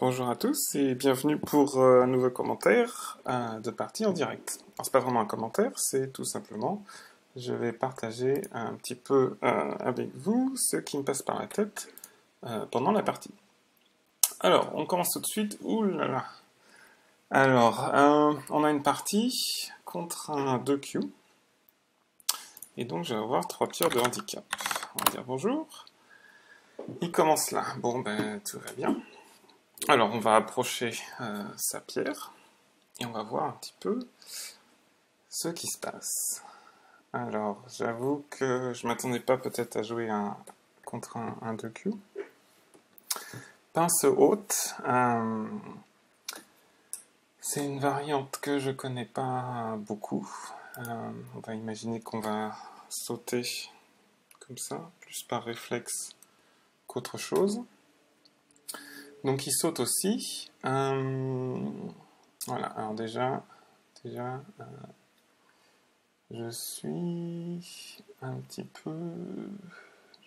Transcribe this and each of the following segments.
Bonjour à tous et bienvenue pour un nouveau commentaire de partie en direct. Alors c'est pas vraiment un commentaire, c'est tout simplement, je vais partager un petit peu avec vous ce qui me passe par la tête pendant la partie. Alors, on commence tout de suite. Ouh là là. Alors, on a une partie contre un 2Q. Et donc je vais avoir 3 pierres de handicap. On va dire bonjour. Il commence là. Bon ben tout va bien. Alors on va approcher sa pierre et on va voir un petit peu ce qui se passe. Alors j'avoue que je m'attendais pas peut-être à jouer contre un 2Q. Pince haute, c'est une variante que je connais pas beaucoup. On va imaginer qu'on va sauter comme ça, plus par réflexe qu'autre chose. Donc il saute aussi. Voilà, alors déjà je suis un petit peu...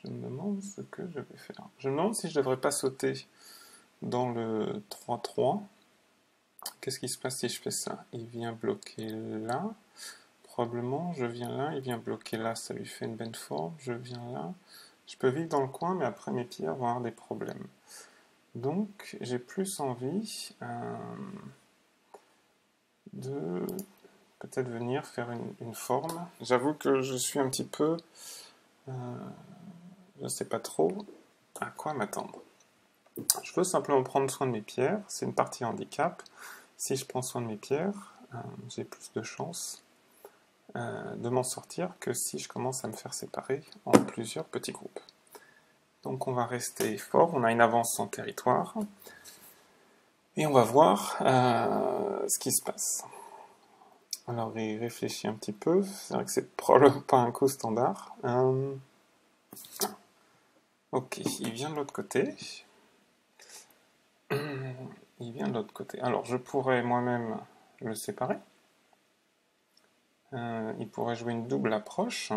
Je me demande ce que je vais faire. Je me demande si je ne devrais pas sauter dans le 3-3. Qu'est-ce qui se passe si je fais ça? Il vient bloquer là. Probablement, je viens là, il vient bloquer là, ça lui fait une bonne forme. Je viens là. Je peux vivre dans le coin, mais après mes pierres vont avoir des problèmes. Donc, j'ai plus envie de peut-être venir faire une forme. J'avoue que je suis un petit peu... je ne sais pas trop à quoi m'attendre. Je veux simplement prendre soin de mes pierres. C'est une partie handicap. Si je prends soin de mes pierres, j'ai plus de chances de m'en sortir que si je commence à me faire séparer en plusieurs petits groupes. Donc on va rester fort. On a une avance en territoire. Et on va voir ce qui se passe. Alors il réfléchit un petit peu. C'est vrai que c'est probablement pas un coup standard. Ok, il vient de l'autre côté. Il vient de l'autre côté. Alors je pourrais moi-même le séparer. Il pourrait jouer une double approche.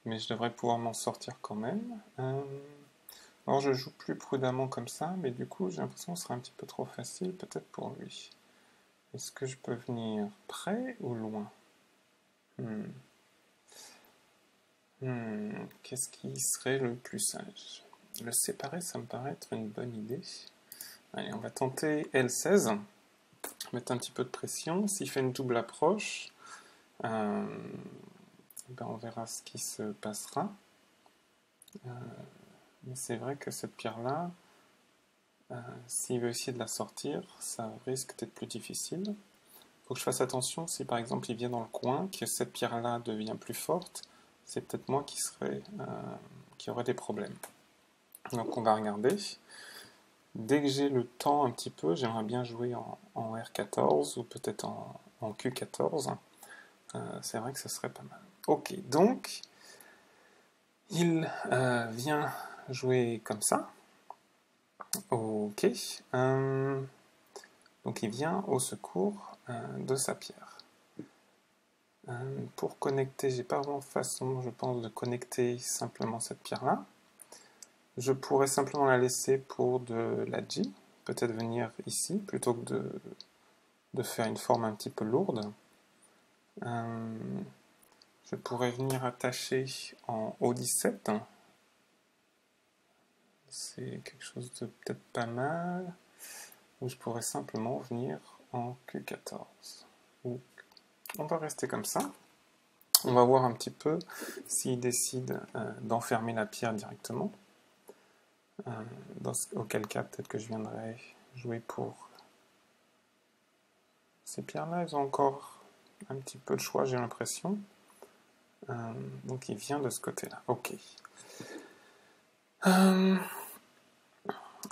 Mais je devrais pouvoir m'en sortir quand même. Alors je joue plus prudemment comme ça, mais du coup j'ai l'impression que ce sera un petit peu trop facile peut-être pour lui. Est-ce que je peux venir près ou loin? Qu'est-ce qui serait le plus sage? Le séparer, ça me paraît être une bonne idée. Allez, on va tenter L16. Mettre un petit peu de pression. S'il fait une double approche, ben on verra ce qui se passera. Mais c'est vrai que cette pierre-là, s'il veut essayer de la sortir, ça risque d'être plus difficile. Il faut que je fasse attention si par exemple il vient dans le coin, que cette pierre-là devient plus forte, c'est peut-être moi qui aurait des problèmes. Donc on va regarder. Dès que j'ai le temps un petit peu, j'aimerais bien jouer en R14 ou peut-être en Q14. C'est vrai que ce serait pas mal. Ok, donc il vient jouer comme ça. Ok. Donc il vient au secours de sa pierre. Pour connecter, j'ai pas vraiment de façon, je pense, de connecter simplement cette pierre-là. Je pourrais simplement la laisser pour de la G, peut-être venir ici, plutôt que de faire une forme un petit peu lourde. Je pourrais venir attacher en O17. C'est quelque chose de peut-être pas mal. Ou je pourrais simplement venir en Q14. On va rester comme ça. On va voir un petit peu s'il décide d'enfermer la pierre directement. Auquel cas, peut-être que je viendrai jouer pour ces pierres-là. Elles ont encore un petit peu de choix, j'ai l'impression. Donc il vient de ce côté-là. Ok.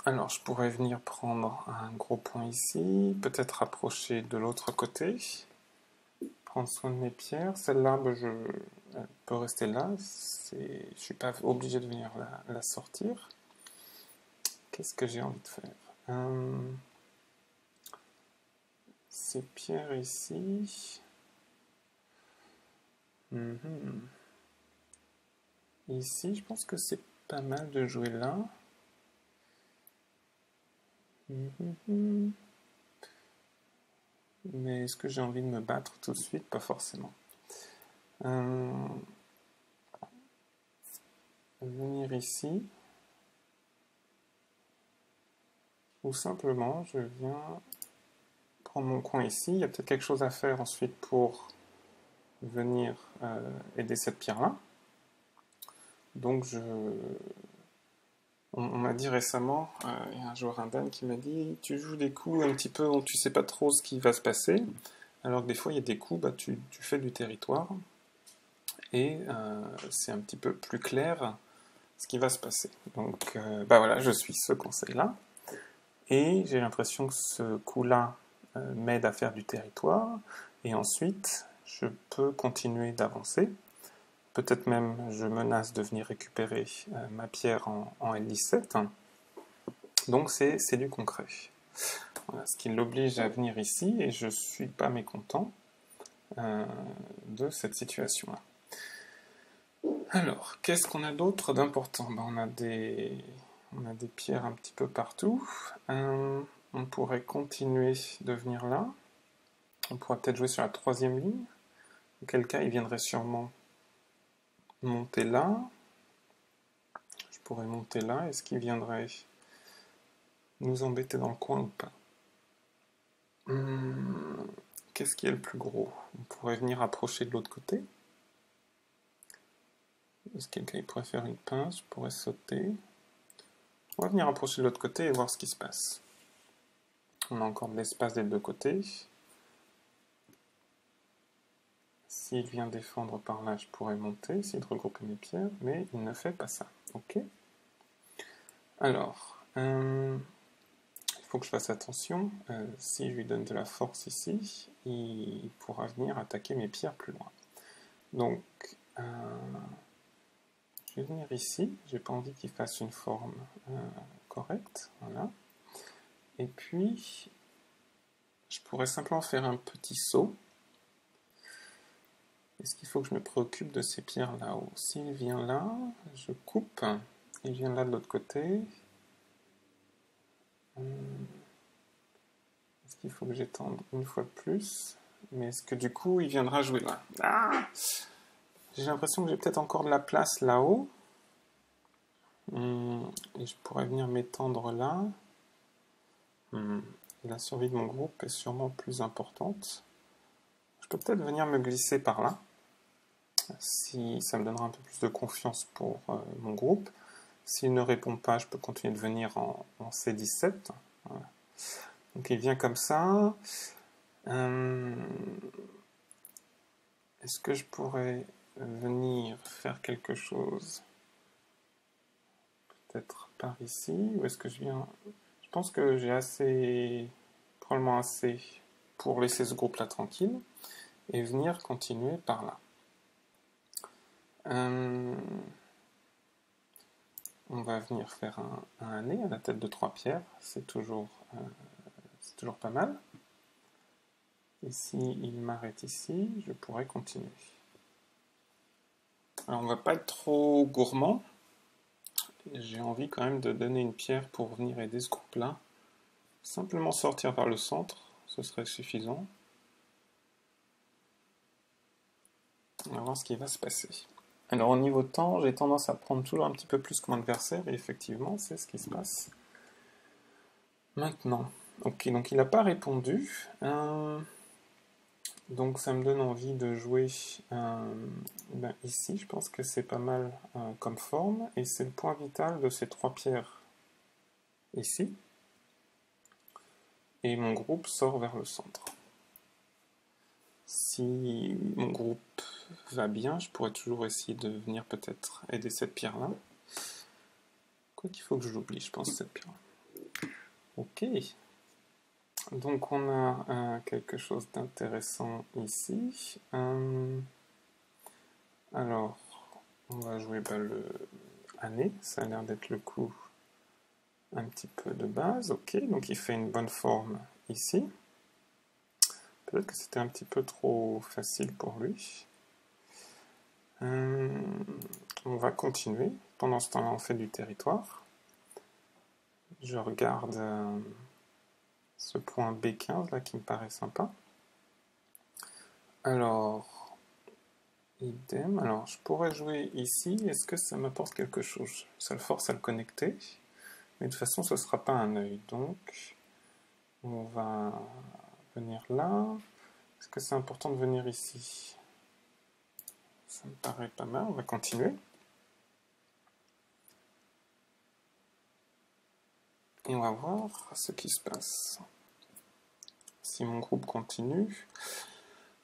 Alors je pourrais venir prendre un gros point ici, peut-être approcher de l'autre côté, prendre soin de mes pierres. Celle-là, elle peut rester là. Je ne suis pas obligé de venir la sortir. Qu'est-ce que j'ai envie de faire? Ces pierres ici. Ici, je pense que c'est pas mal de jouer là. Mais est-ce que j'ai envie de me battre tout de suite? Pas forcément. Venir ici. Ou simplement, je viens prendre mon coin ici. Il y a peut-être quelque chose à faire ensuite pour venir aider cette pierre-là. Donc, on m'a dit récemment, il y a un joueur indien qui m'a dit « Tu joues des coups un petit peu où tu sais pas trop ce qui va se passer. » Alors que des fois, il y a des coups, bah, tu fais du territoire. Et c'est un petit peu plus clair ce qui va se passer. Donc, bah voilà, je suis ce conseil-là. Et j'ai l'impression que ce coup-là m'aide à faire du territoire. Et ensuite, je peux continuer d'avancer. Peut-être même, je menace de venir récupérer ma pierre en L17. Donc, c'est du concret. Voilà, ce qui l'oblige à venir ici, et je ne suis pas mécontent de cette situation-là. Alors, qu'est-ce qu'on a d'autre d'important? Ben, on a des pierres un petit peu partout. On pourrait continuer de venir là. On pourrait peut-être jouer sur la troisième ligne. Auquel cas, il viendrait sûrement monter là. Je pourrais monter là. Est-ce qu'il viendrait nous embêter dans le coin ou pas? Qu'est-ce qui est le plus gros? On pourrait venir approcher de l'autre côté. Est-ce que quelqu'un pourrait faire une pince? Je pourrais sauter. On va venir approcher de l'autre côté et voir ce qui se passe. On a encore de l'espace des deux côtés. S'il vient défendre par là, je pourrais monter, essayer de regrouper mes pierres, mais il ne fait pas ça. Ok. Alors, il faut que je fasse attention. Si je lui donne de la force ici, il pourra venir attaquer mes pierres plus loin. Donc, je vais venir ici. J'ai pas envie qu'il fasse une forme correcte. Voilà. Et puis, je pourrais simplement faire un petit saut. Est-ce qu'il faut que je me préoccupe de ces pierres là-haut? S'il vient là, je coupe. Il vient là de l'autre côté. Est-ce qu'il faut que j'étende une fois de plus? Mais est-ce que du coup, il viendra jouer là? Ah! J'ai l'impression que j'ai peut-être encore de la place là-haut. Et je pourrais venir m'étendre là. La survie de mon groupe est sûrement plus importante. Je peux peut-être venir me glisser par là. Si ça me donnera un peu plus de confiance pour mon groupe. S'il ne répond pas, je peux continuer de venir en C17. Voilà. Donc il vient comme ça. Est-ce que je pourrais venir faire quelque chose? Peut-être par ici? Ou est-ce que je viens... Je pense que j'ai assez... probablement assez pour laisser ce groupe-là tranquille et venir continuer par là. On va venir faire un nez à la tête de 3 pierres, c'est toujours pas mal. Et s'il m'arrête ici, je pourrais continuer. Alors on va pas être trop gourmand. J'ai envie quand même de donner une pierre pour venir aider ce groupe-là. Simplement sortir vers le centre, ce serait suffisant. On va voir ce qui va se passer. Alors au niveau temps, j'ai tendance à prendre toujours un petit peu plus que mon adversaire, et effectivement, c'est ce qui se passe. Maintenant, ok, donc il n'a pas répondu. Donc ça me donne envie de jouer ici, je pense que c'est pas mal comme forme, et c'est le point vital de ces 3 pierres ici. Et mon groupe sort vers le centre. Si mon groupe va bien, je pourrais toujours essayer de venir peut-être aider cette pierre-là. Quoi qu'il faut que je l'oublie, je pense, cette pierre-là. Ok. Donc on a quelque chose d'intéressant ici. Alors, on va jouer le année. Ça a l'air d'être le coup un petit peu de base. Ok, donc il fait une bonne forme ici. Peut-être que c'était un petit peu trop facile pour lui. On va continuer. Pendant ce temps-là, on fait du territoire. Je regarde ce point B15 là qui me paraît sympa. Alors, idem. Alors, je pourrais jouer ici. Est-ce que ça m'apporte quelque chose? Ça le force à le connecter. Mais de toute façon, ce ne sera pas un œil. Donc, on va venir là. Est-ce que c'est important de venir ici? Ça me paraît pas mal. On va continuer. Et on va voir ce qui se passe. Si mon groupe continue.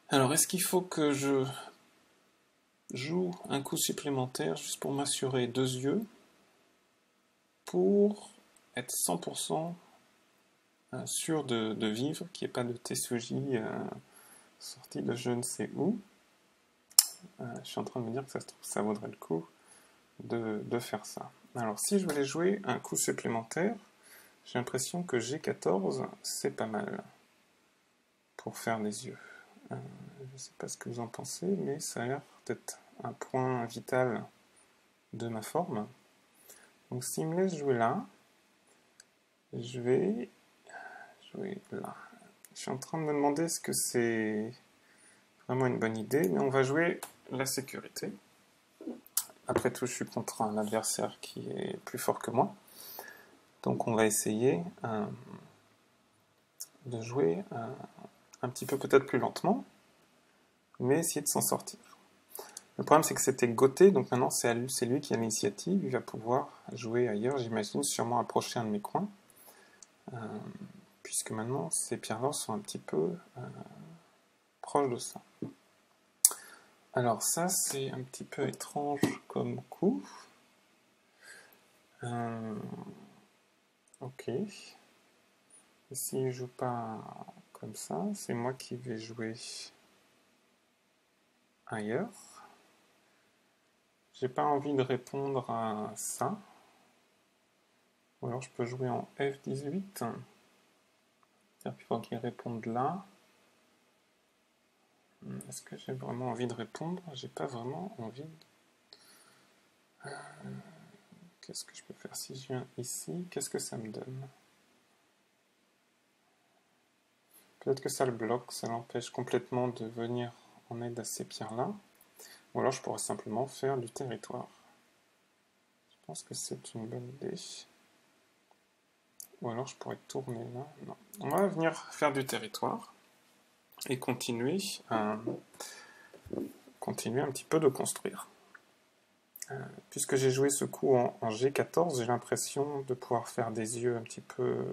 Alors, est-ce qu'il faut que je joue un coup supplémentaire juste pour m'assurer 2 yeux pour être 100% sûr de vivre, qu'il n'y ait pas de Tetsuji sorti de je ne sais où. Je suis en train de me dire que ça se trouve, ça vaudrait le coup de faire ça. Alors, si je voulais jouer un coup supplémentaire, j'ai l'impression que G14, c'est pas mal pour faire les yeux. Je ne sais pas ce que vous en pensez, mais ça a l'air d'être un point vital de ma forme. Donc, s'il me laisse jouer là, je vais jouer là. Je suis en train de me demander est-ce que c'est vraiment une bonne idée, mais on va jouer la sécurité. Après tout, je suis contre un adversaire qui est plus fort que moi. Donc on va essayer de jouer un petit peu peut-être plus lentement, mais essayer de s'en sortir. Le problème, c'est que c'était Gauthier, donc maintenant c'est lui qui a l'initiative. Il va pouvoir jouer ailleurs, j'imagine, sûrement approcher un de mes coins. Puisque maintenant, ces pierres-là sont un petit peu proches de ça. Alors ça, c'est un petit peu étrange comme coup. Ok. Et s'il ne joue pas comme ça, c'est moi qui vais jouer ailleurs. J'ai pas envie de répondre à ça. Ou alors je peux jouer en F18. C'est-à-dire qu'il faut qu'il réponde là. Est-ce que j'ai vraiment envie de répondre? J'ai pas vraiment envie. Qu'est-ce que je peux faire si je viens ici? Qu'est-ce que ça me donne? Peut-être que ça le bloque, ça l'empêche complètement de venir en aide à ces pierres-là. Ou alors je pourrais simplement faire du territoire. Je pense que c'est une bonne idée. Ou alors je pourrais tourner là. Non. On va venir faire du territoire et continuer un petit peu de construire. Puisque j'ai joué ce coup en G14, j'ai l'impression de pouvoir faire des yeux un petit peu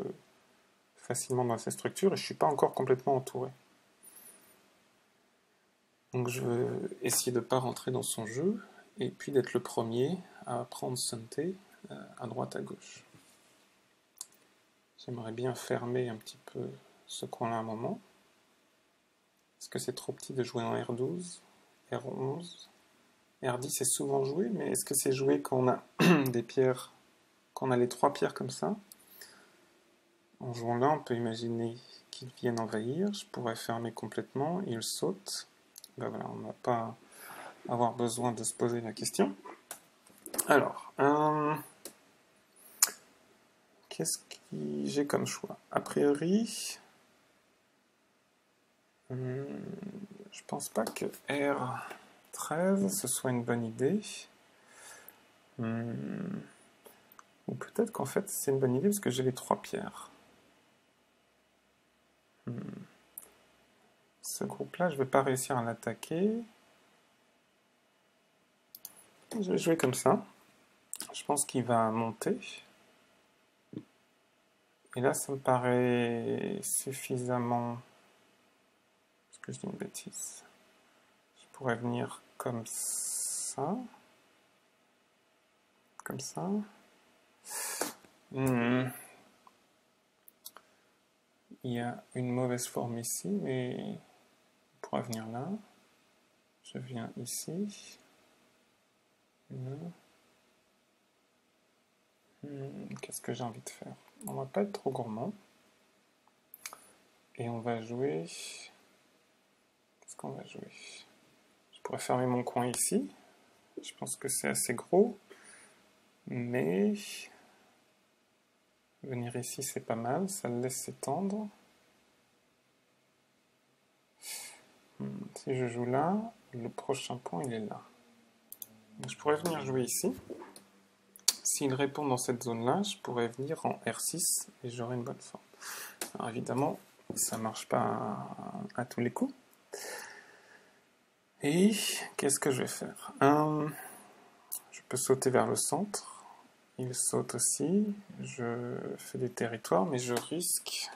facilement dans cette structure et je ne suis pas encore complètement entouré. Donc je vais essayer de ne pas rentrer dans son jeu et puis d'être le premier à prendre Sunté à droite à gauche. J'aimerais bien fermer un petit peu ce coin-là un moment. Est-ce que c'est trop petit de jouer en R12, R11 R10 est souvent joué, mais est-ce que c'est joué quand on a des pierres, quand on a les 3 pierres comme ça? En jouant là, on peut imaginer qu'ils viennent envahir. Je pourrais fermer complètement, ils sautent. Ben voilà, on n'a pas avoir besoin de se poser la question. Alors, qu'est-ce que j'ai comme choix? A priori, je pense pas que R13 ce soit une bonne idée. Ou peut-être qu'en fait c'est une bonne idée parce que j'ai les 3 pierres. Ce groupe-là, je ne vais pas réussir à l'attaquer. Je vais jouer comme ça. Je pense qu'il va monter. Et là, ça me paraît suffisamment... Est-ce que je dis une bêtise? Je pourrais venir comme ça. Comme ça. Il y a une mauvaise forme ici, mais on pourrait venir là. Je viens ici. Qu'est-ce que j'ai envie de faire? On va pas être trop gourmand. Et on va jouer... Qu'est-ce qu'on va jouer? Je pourrais fermer mon coin ici. Je pense que c'est assez gros. Mais... Venir ici, c'est pas mal, ça le laisse s'étendre. Si je joue là, le prochain point, il est là. Donc, je pourrais venir jouer ici. S'il répond dans cette zone-là, je pourrais venir en R6 et j'aurai une bonne forme. Alors évidemment, ça ne marche pas à tous les coups. Et qu'est-ce que je vais faire? Je peux sauter vers le centre. Il saute aussi. Je fais des territoires, mais je risque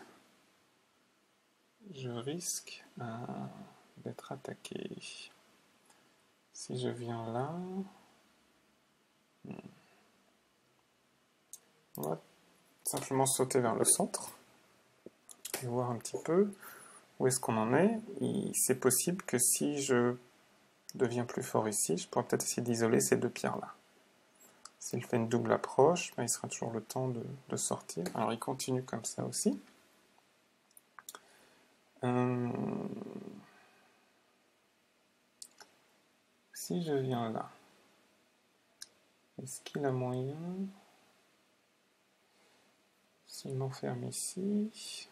d'être attaqué. Si je viens là, on va simplement sauter vers le centre et voir un petit peu où est-ce qu'on en est. C'est possible que si je deviens plus fort ici, je pourrais peut-être essayer d'isoler ces deux pierres-là. S'il fait une double approche, ben, il sera toujours le temps de sortir. Alors il continue comme ça aussi. Si je viens là, est-ce qu'il a moyen? S'il m'enferme ici,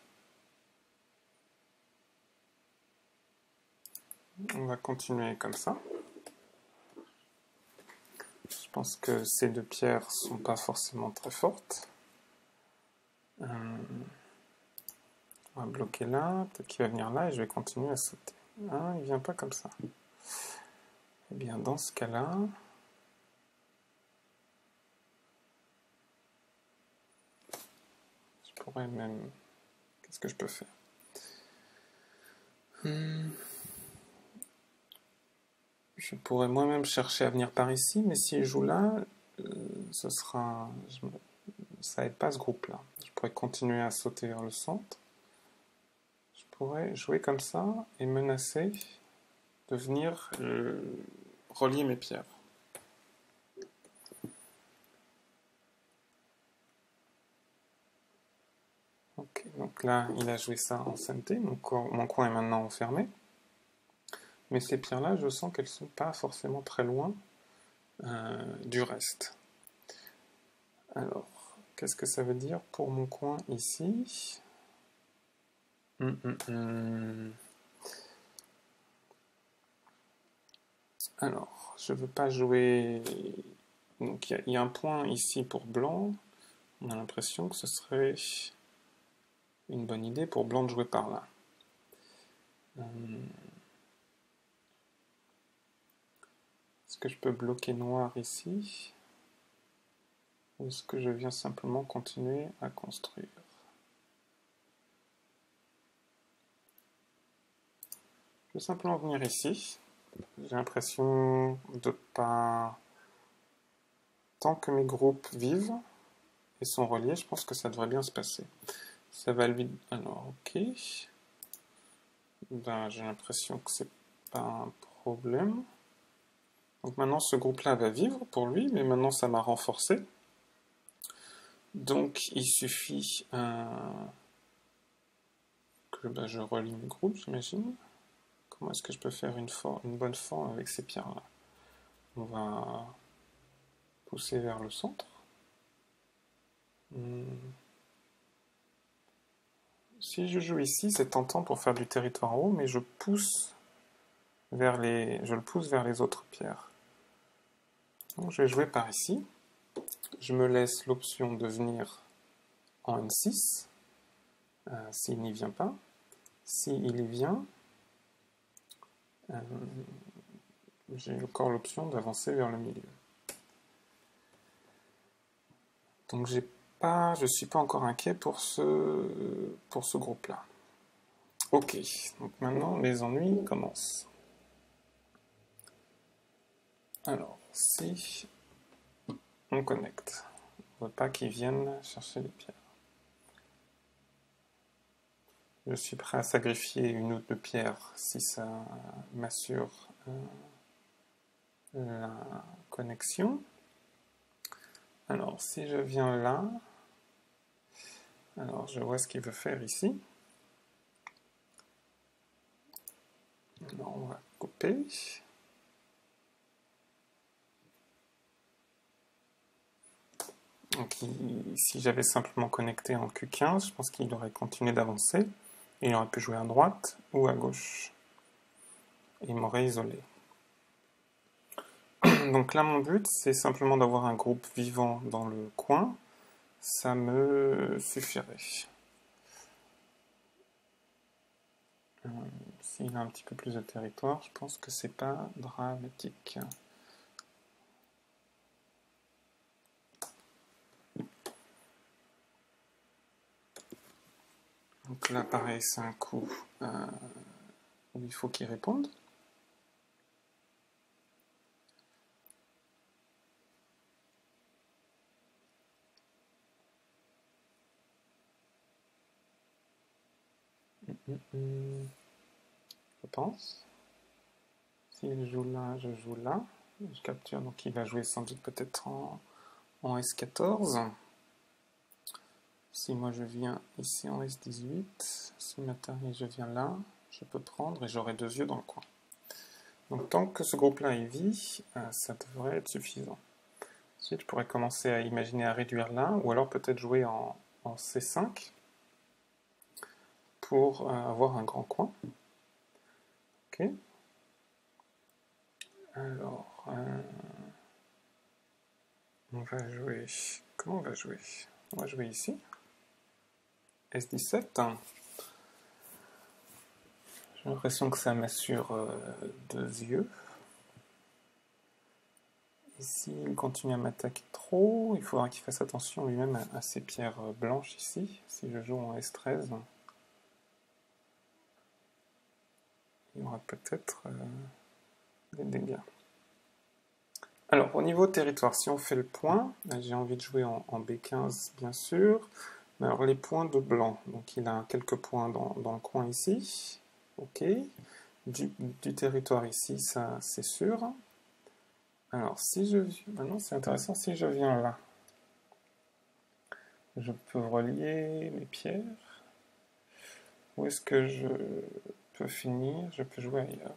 on va continuer comme ça. Je pense que ces deux pierres sont pas forcément très fortes. On va bloquer là, peut-être qu'il va venir là et je vais continuer à sauter. Ah, il vient pas comme ça. Eh bien, dans ce cas-là, je pourrais même... Qu'est-ce que je peux faire? Je pourrais moi-même chercher à venir par ici, mais si je joue là, ce sera... ça aide pas ce groupe-là. Je pourrais continuer à sauter vers le centre. Je pourrais jouer comme ça et menacer de venir relier mes pierres. Ok, donc là, il a joué ça en santé. Mon coin est maintenant enfermé. Mais ces pierres-là, je sens qu'elles ne sont pas forcément très loin du reste. Alors, qu'est-ce que ça veut dire pour mon coin ici? Alors, je ne veux pas jouer... Donc, il y a un point ici pour blanc. On a l'impression que ce serait une bonne idée pour blanc de jouer par là. Est-ce que je peux bloquer noir ici? Ou est-ce que je viens simplement continuer à construire? Je vais simplement venir ici. J'ai l'impression de pas... Tant que mes groupes vivent et sont reliés, je pense que ça devrait bien se passer. Ça va lui... Alors, ok. Ben, j'ai l'impression que c'est pas un problème. Donc maintenant, ce groupe-là va vivre pour lui, mais maintenant, ça m'a renforcé. Donc, il suffit que je relie mes groupes, j'imagine. Comment est-ce que je peux faire une bonne forme avec ces pierres-là? On va pousser vers le centre. Si je joue ici, c'est tentant pour faire du territoire en haut, mais je le pousse vers les autres pierres. Donc, je vais jouer par ici. Je me laisse l'option de venir en N6, s'il n'y vient pas. S'il y vient, j'ai encore l'option d'avancer vers le milieu. Donc je ne suis pas encore inquiet pour ce groupe-là. Ok, donc maintenant les ennuis commencent. Alors, si on connecte, on ne veut pas qu'ils viennent chercher les pierres. Je suis prêt à sacrifier une ou deux pierres si ça m'assure la connexion. Alors, si je viens là, alors je vois ce qu'il veut faire ici. Alors, on va couper. Donc si j'avais simplement connecté en Q15, je pense qu'il aurait continué d'avancer, et il aurait pu jouer à droite ou à gauche. Il m'aurait isolé. Donc là, mon but, c'est simplement d'avoir un groupe vivant dans le coin. Ça me suffirait. S'il a un petit peu plus de territoire, je pense que c'est pas dramatique. Donc là, pareil, c'est un coup où il faut qu'il réponde. Je pense. S'il joue là, je joue là. Je capture, donc il va jouer sans doute peut-être en S14. Si moi je viens ici en S18, si maintenant je viens là, je peux prendre et j'aurai 2 yeux dans le coin. Donc tant que ce groupe-là est vie, ça devrait être suffisant. Ensuite, je pourrais commencer à imaginer à réduire là, ou alors peut-être jouer en C5 pour avoir un grand coin. Ok. Alors, on va jouer... Comment on va jouer? On va jouer ici. S17. J'ai l'impression que ça m'assure 2 yeux. Et s'il continue à m'attaquer trop, il faudra qu'il fasse attention lui-même à ces pierres blanches ici. Si je joue en S13, il y aura peut-être des dégâts. Alors, au niveau territoire, si on fait le point, j'ai envie de jouer en B15, bien sûr. Mais alors, les points de blanc, donc il a quelques points dans le coin ici. Ok. Du territoire ici, ça c'est sûr. Alors, si je... Maintenant, c'est intéressant, si je viens là, je peux relier mes pierres. Où est-ce que je peux finir? Je peux jouer ailleurs.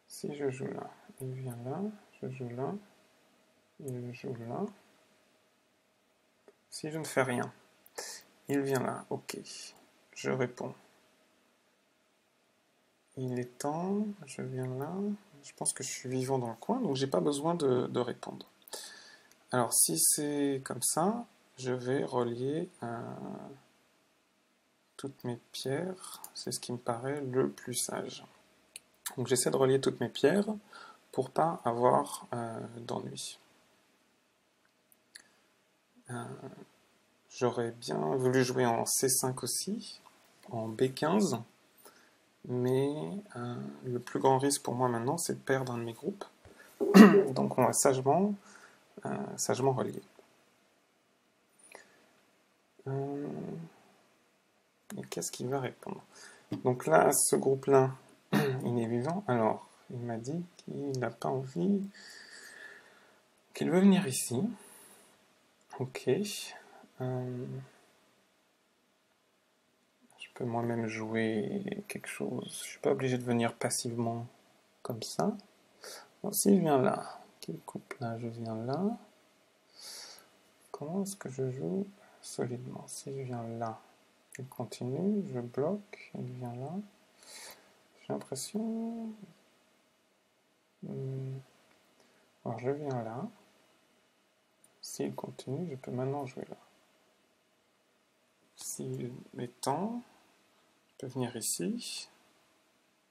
Si je joue là, il vient là, je joue là, il joue là. Si je ne fais rien, il vient là, ok. Je réponds. Il est temps, je viens là. Je pense que je suis vivant dans le coin, donc j'ai pas besoin de répondre. Alors si c'est comme ça, je vais relier toutes mes pierres. C'est ce qui me paraît le plus sage. Donc j'essaie de relier toutes mes pierres pour pas avoir d'ennui. J'aurais bien voulu jouer en C5 aussi, en B15, mais le plus grand risque pour moi maintenant, c'est de perdre un de mes groupes. Donc on va sagement relier. Et qu'est-ce qu'il va répondre? Donc là, ce groupe-là, il est vivant. Alors, il m'a dit qu'il n'a pas envie, qu'il veut venir ici. Ok. Je peux moi-même jouer quelque chose. Je suis pas obligé de venir passivement comme ça. Alors, s'il vient là, qu'il coupe là, je viens là. Comment est-ce que je joue solidement? Si je viens là, il continue, je bloque, il vient là. J'ai l'impression... Alors je viens là. S'il continue, je peux maintenant jouer là. S'il m'étend, je peux venir ici.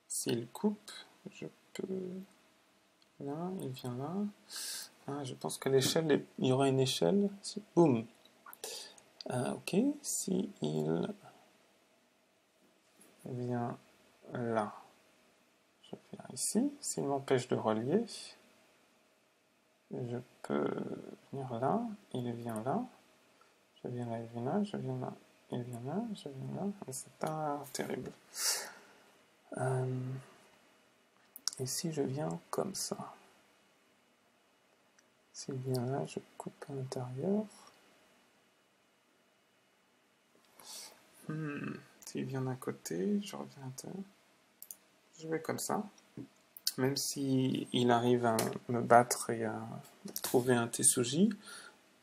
S'il coupe, je peux... Là, il vient là. Ah, je pense que l'échelle, il y aura une échelle. Boum. Ok, si il vient là, je viens ici. S'il m'empêche de relier, je peux venir là. Il vient là. Je viens là, il vient là. Je viens là, il vient là. Je viens là. C'est pas terrible. Et si je viens comme ça? S'il vient là, je coupe à l'intérieur. S'il vient d'un côté, je reviens à l'intérieur. Je vais comme ça. Même s'il arrive à me battre et à trouver un Tessuji,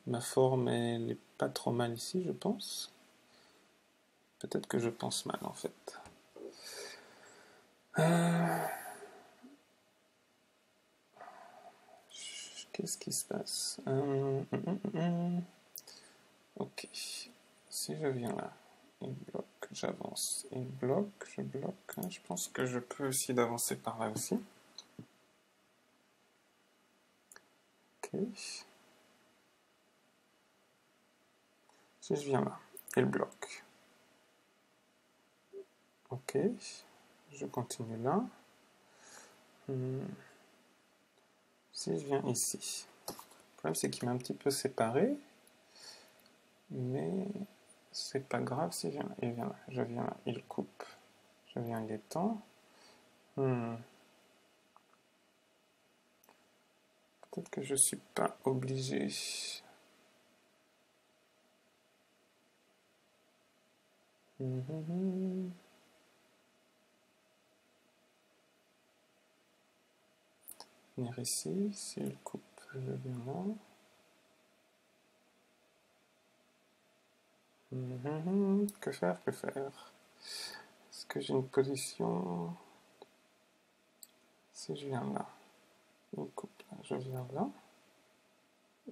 Ma forme, elle est pas trop mal ici, je pense. Peut-être que je pense mal, en fait. Qu'est-ce qui se passe? Ok. Si je viens là, il bloque, j'avance. Il bloque, je bloque. Je pense que je peux essayer d'avancer par là aussi. Ok. Si je viens là, il bloque. Ok. Je continue là. Si je viens ici. Le problème, c'est qu'il m'a un petit peu séparé. Mais c'est pas grave si je viens là. Il vient là. Je viens là. Il coupe. Je viens, il étend. Peut-être que je suis pas obligé. Venir ici, s'il coupe, je viens là. Que faire, que faire? Est-ce que j'ai une position? Si je viens là, il coupe là, je viens là.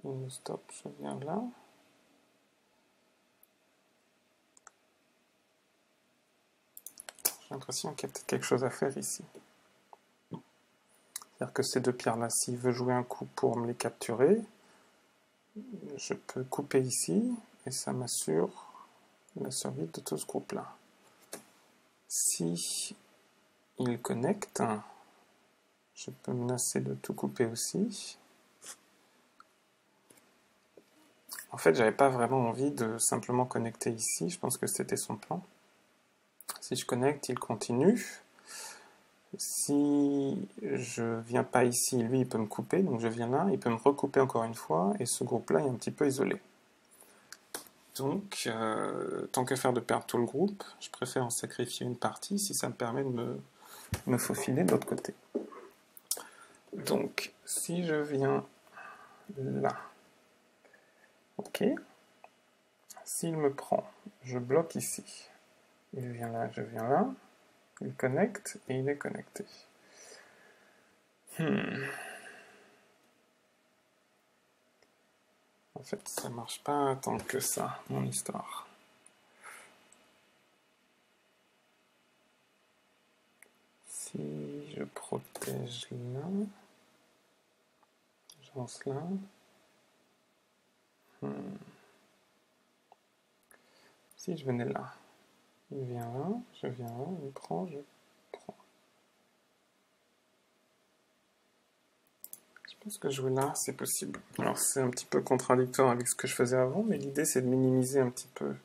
Il me stoppe, je viens là. J'ai l'impression qu'il y a peut-être quelque chose à faire ici. C'est-à-dire que ces deux pierres-là, s'il veut jouer un coup pour me les capturer, je peux couper ici, et ça m'assure la survie de tout ce groupe-là. Si il connecte, je peux menacer de tout couper aussi. En fait, j'avais pas vraiment envie de simplement connecter ici, je pense que c'était son plan. Si je connecte, il continue. Si je viens pas ici, lui il peut me couper, donc je viens là, il peut me recouper encore une fois, et ce groupe-là est un petit peu isolé. Donc, tant que faire de perdre tout le groupe, je préfère en sacrifier une partie si ça me permet de me faufiler de l'autre côté. Donc, si je viens là, ok, s'il me prend, je bloque ici. Il vient là, je viens là, il connecte et il est connecté. En fait, ça marche pas tant que ça, mon histoire. Si je protège là, j'avance là. Si je venais là, il vient là, je viens là, il prend, je prends. Je pense que jouer là, c'est possible. Alors c'est un petit peu contradictoire avec ce que je faisais avant, mais l'idée c'est de minimiser un petit peu.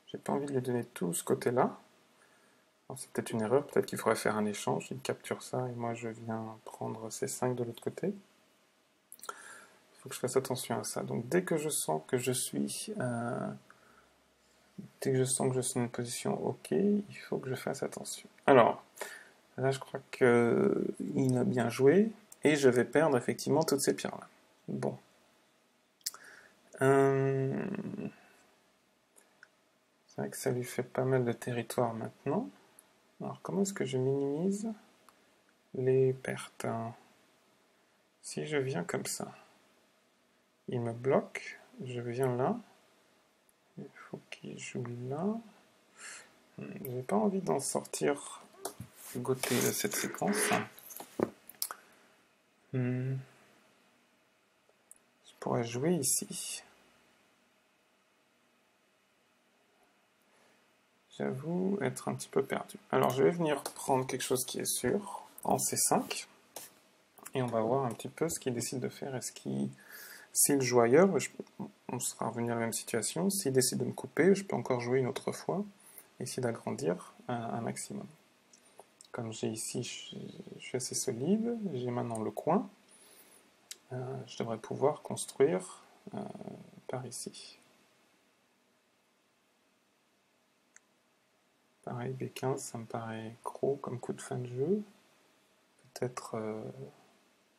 J'ai pas envie de lui donner tout ce côté-là. C'est peut-être une erreur, peut-être qu'il faudrait faire un échange, il capture ça et moi je viens prendre ces 5 de l'autre côté. Il faut que je fasse attention à ça. Donc dès que je sens que je suis dès que je sens que je suis dans une position OK, il faut que je fasse attention. Alors, là je crois qu'il a bien joué, et je vais perdre effectivement toutes ces pierres-là. Bon. C'est vrai que ça lui fait pas mal de territoire maintenant. Alors comment est-ce que je minimise les pertes? Si je viens comme ça, il me bloque, je viens là, il faut qu'il joue là. J'ai pas envie d'en sortir goûter de cette séquence. Je pourrais jouer ici. J'avoue être un petit peu perdu. Alors je vais venir prendre quelque chose qui est sûr, en C5, et on va voir un petit peu ce qu'il décide de faire. Est-ce qu'il, s'il joue ailleurs, on sera revenu à la même situation. S'il décide de me couper, je peux encore jouer une autre fois, essayer d'agrandir un maximum. Comme j'ai ici, je suis assez solide, j'ai maintenant le coin, je devrais pouvoir construire par ici. Pareil, B15, ça me paraît gros comme coup de fin de jeu. Peut-être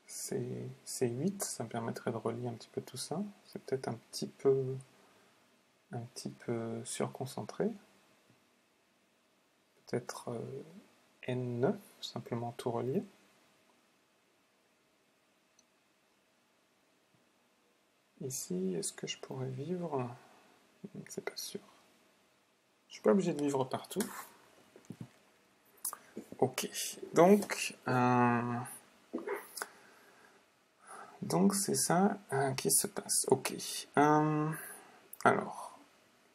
c'est 8, ça me permettrait de relier un petit peu tout ça. C'est peut-être un petit peu surconcentré. Peut-être N9, simplement tout relier. Ici, est-ce que je pourrais vivre? C'est pas sûr. Je suis pas obligé de vivre partout. Ok, donc c'est ça qui se passe. Ok. Alors,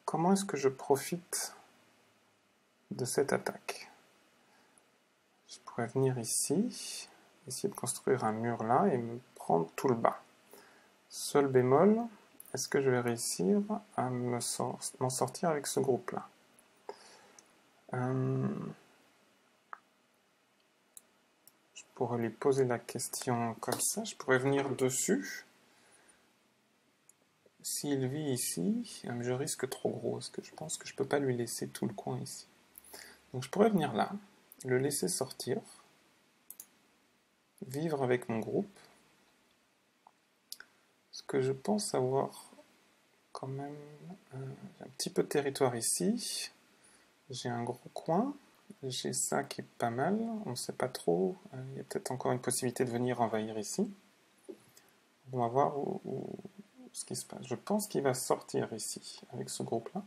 comment est-ce que je profite de cette attaque? Je pourrais venir ici, essayer de construire un mur là et me prendre tout le bas. Sol bémol, est-ce que je vais réussir à m'en sortir avec ce groupe-là? Je pourrais lui poser la question comme ça, je pourrais venir dessus. S'il vit ici, je risque trop gros, parce que je pense que je ne peux pas lui laisser tout le coin ici. Donc je pourrais venir là, le laisser sortir, vivre avec mon groupe. Ce que je pense avoir quand même un petit peu de territoire ici. J'ai un gros coin, j'ai ça qui est pas mal, on ne sait pas trop, il y a peut-être encore une possibilité de venir envahir ici. On va voir ce qui se passe. Je pense qu'il va sortir ici, avec ce groupe-là.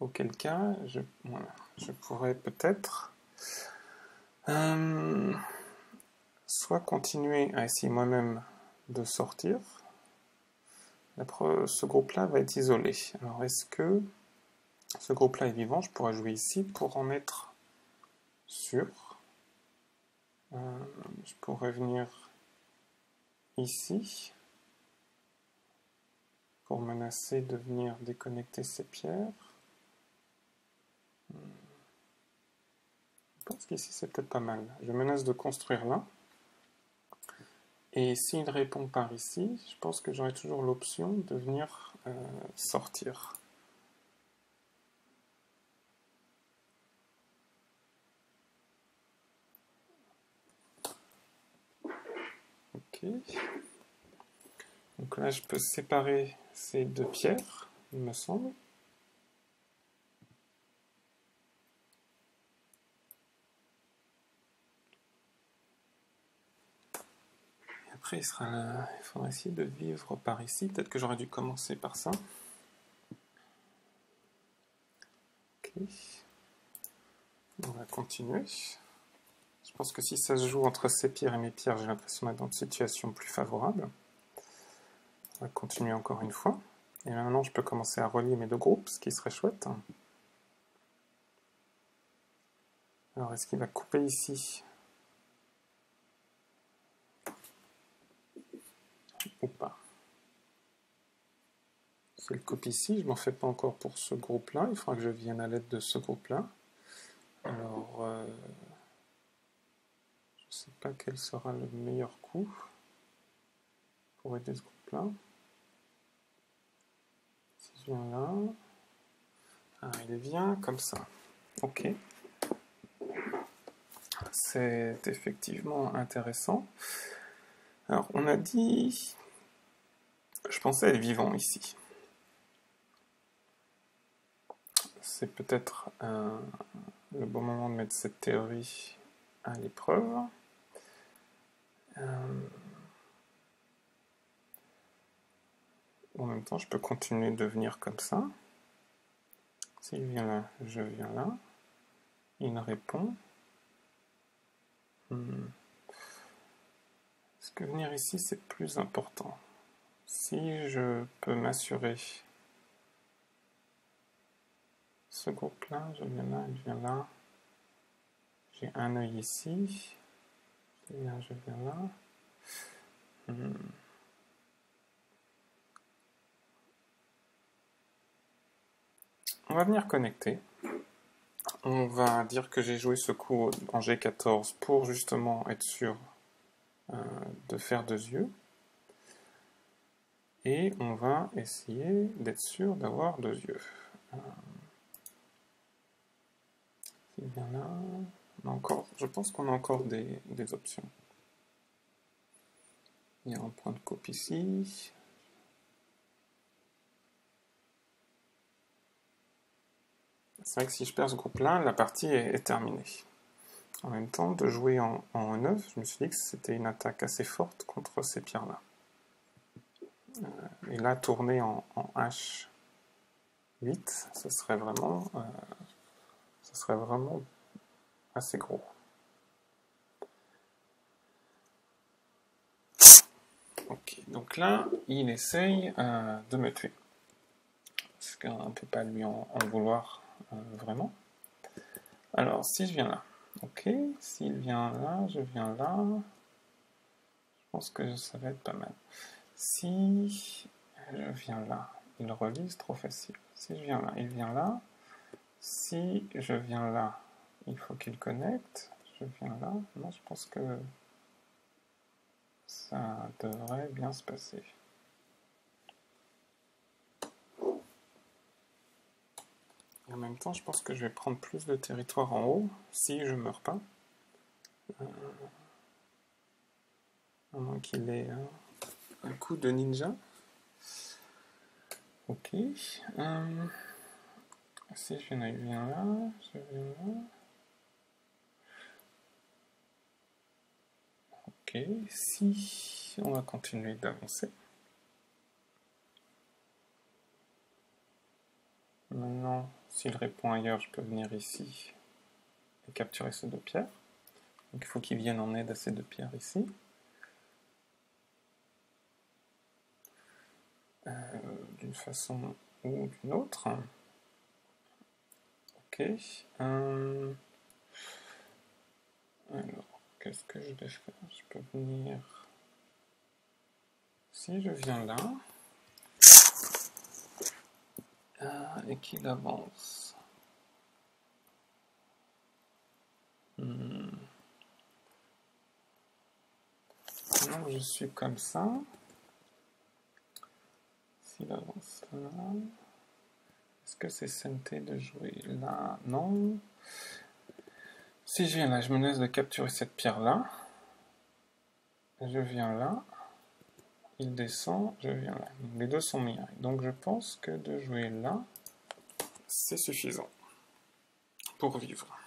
Auquel cas, je pourrais peut-être soit continuer à essayer moi-même de sortir. Ce groupe-là va être isolé. Alors, est-ce que ce groupe-là est vivant? Je pourrais jouer ici pour en être sûr. Je pourrais venir ici pour menacer de venir déconnecter ces pierres. Je pense qu'ici c'est peut-être pas mal. Je menace de construire là. Et s'il répond par ici, je pense que j'aurai toujours l'option de venir sortir. Ok. Donc là, je peux séparer ces deux pierres, il me semble. Et après, il faudra essayer de vivre par ici. Peut-être que j'aurais dû commencer par ça. Ok. On va continuer. Je pense que si ça se joue entre ces pierres et mes pierres, j'ai l'impression d'être dans une situation plus favorable. On va continuer encore une fois. Et maintenant, je peux commencer à relier mes deux groupes, ce qui serait chouette. Alors, est-ce qu'il va couper ici? Ou pas? S'il coupe ici, je ne m'en fais pas encore pour ce groupe-là. Il faudra que je vienne à l'aide de ce groupe-là. Alors, je ne sais pas quel sera le meilleur coup pour aider ce groupe-là. Si je viens là... Ah, il vient comme ça. Ok. C'est effectivement intéressant. Alors, on a dit... Je pensais être vivant ici. C'est peut-être le bon moment de mettre cette théorie à l'épreuve. En même temps, je peux continuer de venir comme ça. S'il vient là, je viens là. Il répond. Est-ce que venir ici, c'est plus important? Si je peux m'assurer ce groupe-là, je viens là, je viens là. J'ai un œil ici. Je viens là. On va venir connecter. On va dire que j'ai joué ce coup en G14 pour justement être sûr de faire 2 yeux. Et on va essayer d'être sûr d'avoir 2 yeux. S'il vient là, je pense qu'on a encore des options. Il y a un point de coupe ici. C'est vrai que si je perds ce groupe-là, la partie est terminée. En même temps, de jouer en E9, je me suis dit que c'était une attaque assez forte contre ces pierres-là. Et là, tourner en H8, ce serait vraiment assez gros. Ok, donc là, il essaye de me tuer. Parce qu'on ne peut pas lui en vouloir vraiment. Alors, si je viens là, ok, s'il vient là, je viens là, je pense que ça va être pas mal. Si je viens là, il relise trop facile. Si je viens là, il vient là. Si je viens là, il faut qu'il connecte. Je viens là. Moi, je pense que ça devrait bien se passer. Et en même temps, je pense que je vais prendre plus de territoire en haut si je meurs pas. À moins qu'il ait un coup de ninja. Ok. Si je viens là, il vient là. Je viens là. Ok. Si on va continuer d'avancer. Maintenant, s'il répond ailleurs, je peux venir ici et capturer ces deux pierres. Donc il faut qu'il vienne en aide à ces deux pierres ici. D'une façon ou d'une autre. Ok. Alors, qu'est-ce que je vais faire? Je peux venir... Si je viens là, et qu'il avance... Maintenant que je suis comme ça, s'il avance là... Est-ce que c'est santé de jouer là? Non. Si je viens là, je me laisse de capturer cette pierre-là. Je viens là. Il descend, je viens là. Les deux sont mis. Donc je pense que de jouer là, c'est suffisant pour vivre.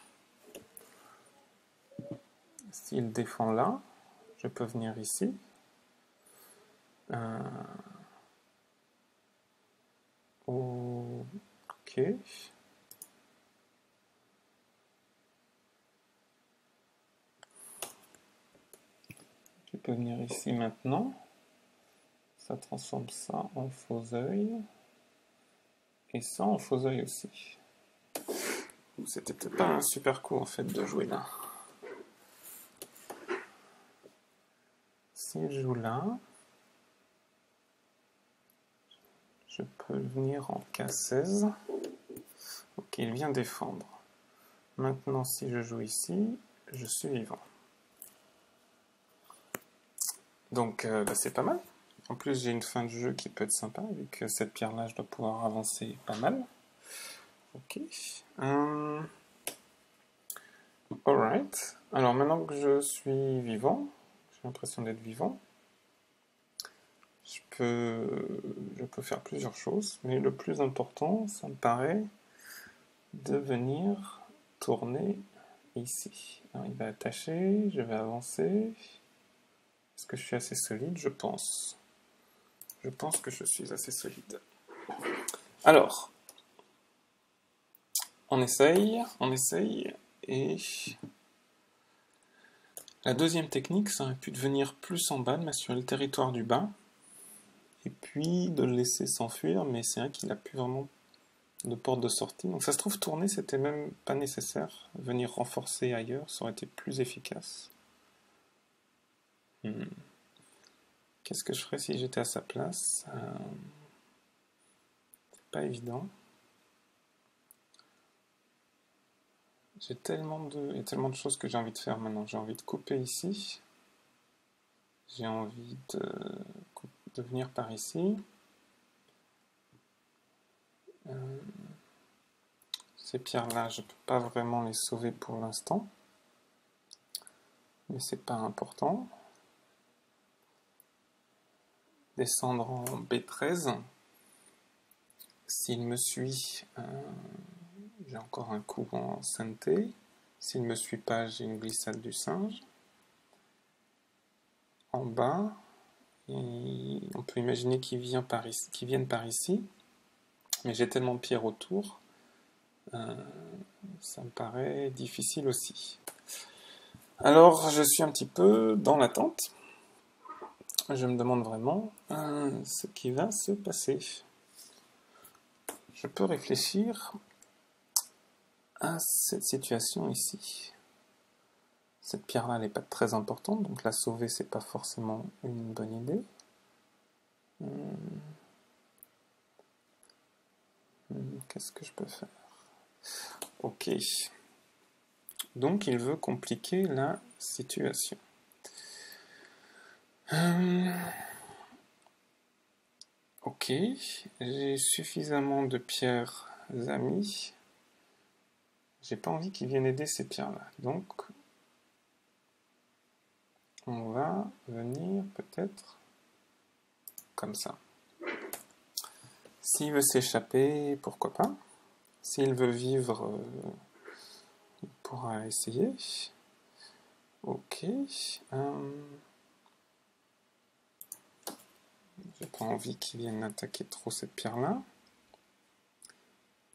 S'il défend là, je peux venir ici. Ok. Je peux venir ici maintenant. Ça transforme ça en faux œil. Et ça en faux œil aussi. C'était peut-être pas un super coup en fait de jouer là. Si je joue là, je peux venir en K16. Ok, il vient défendre. Maintenant, si je joue ici, je suis vivant. Donc, c'est pas mal. En plus, j'ai une fin de jeu qui peut être sympa, vu que cette pierre-là, je dois pouvoir avancer pas mal. Ok. Alright. Alors, maintenant que je suis vivant, j'ai l'impression d'être vivant, je peux faire plusieurs choses, mais le plus important, ça me paraît, de venir tourner ici. Alors, il va attacher, je vais avancer. Est-ce que je suis assez solide? Je pense. Je pense que je suis assez solide. Alors, on essaye, et la deuxième technique, ça aurait pu devenir plus en bas, de m'assurer le territoire du bas, et puis de le laisser s'enfuir, mais c'est vrai qu'il n'a plus vraiment de porte de sortie. Donc ça se trouve, tourner, c'était même pas nécessaire. Venir renforcer ailleurs, ça aurait été plus efficace. Qu'est-ce que je ferais si j'étais à sa place? C'est pas évident. Il y a tellement de choses que j'ai envie de faire maintenant. J'ai envie de couper ici. J'ai envie de venir par ici. Ces pierres-là, je ne peux pas vraiment les sauver pour l'instant. Mais c'est pas important. descendre en B13. S'il me suit, j'ai encore un coup en sainteté. S'il ne me suit pas, j'ai une glissade du singe. En bas, et on peut imaginer qu'ils viennent par ici, mais j'ai tellement de pierres autour, ça me paraît difficile aussi. Alors, je suis un petit peu dans l'attente. Je me demande vraiment ce qui va se passer. Je peux réfléchir à cette situation ici. Cette pierre-là, elle n'est pas très importante, donc la sauver, c'est pas forcément une bonne idée. Qu'est-ce que je peux faire? Ok. Donc, il veut compliquer la situation. Ok. J'ai suffisamment de pierres amies. J'ai pas envie qu'ils viennent aider ces pierres-là. Donc, on va venir peut-être comme ça. S'il veut s'échapper, pourquoi pas. S'il veut vivre, il pourra essayer. Ok. J'ai pas envie qu'il vienne attaquer trop cette pierre-là.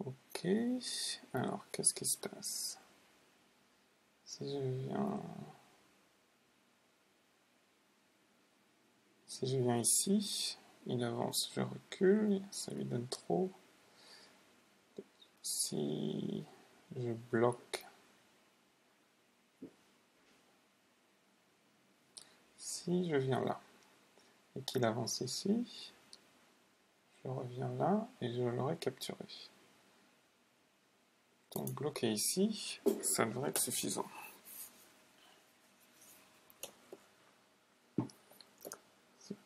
Ok. Alors, qu'est-ce qui se passe? Si je viens ici, il avance, je recule, ça lui donne trop. Si je bloque, si je viens là et qu'il avance ici, je reviens là et je l'aurai capturé. Donc bloquer ici, ça devrait être suffisant.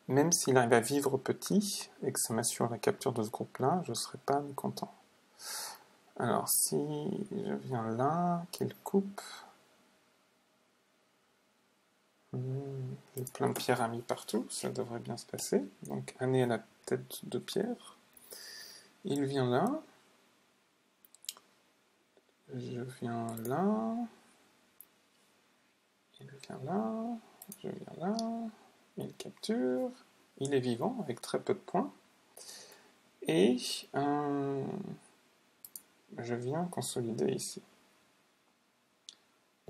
Même s'il arrive à vivre petit et que ça m'assure la capture de ce groupe-là, je ne serai pas mécontent. Alors si je viens là, qu'il coupe, j'ai plein de pierres amies partout, ça devrait bien se passer. Donc un nez à la tête de pierre. Il vient là. Je viens là. Il vient là. Je viens là. Il capture. Il est vivant avec très peu de points. Et je viens consolider ici.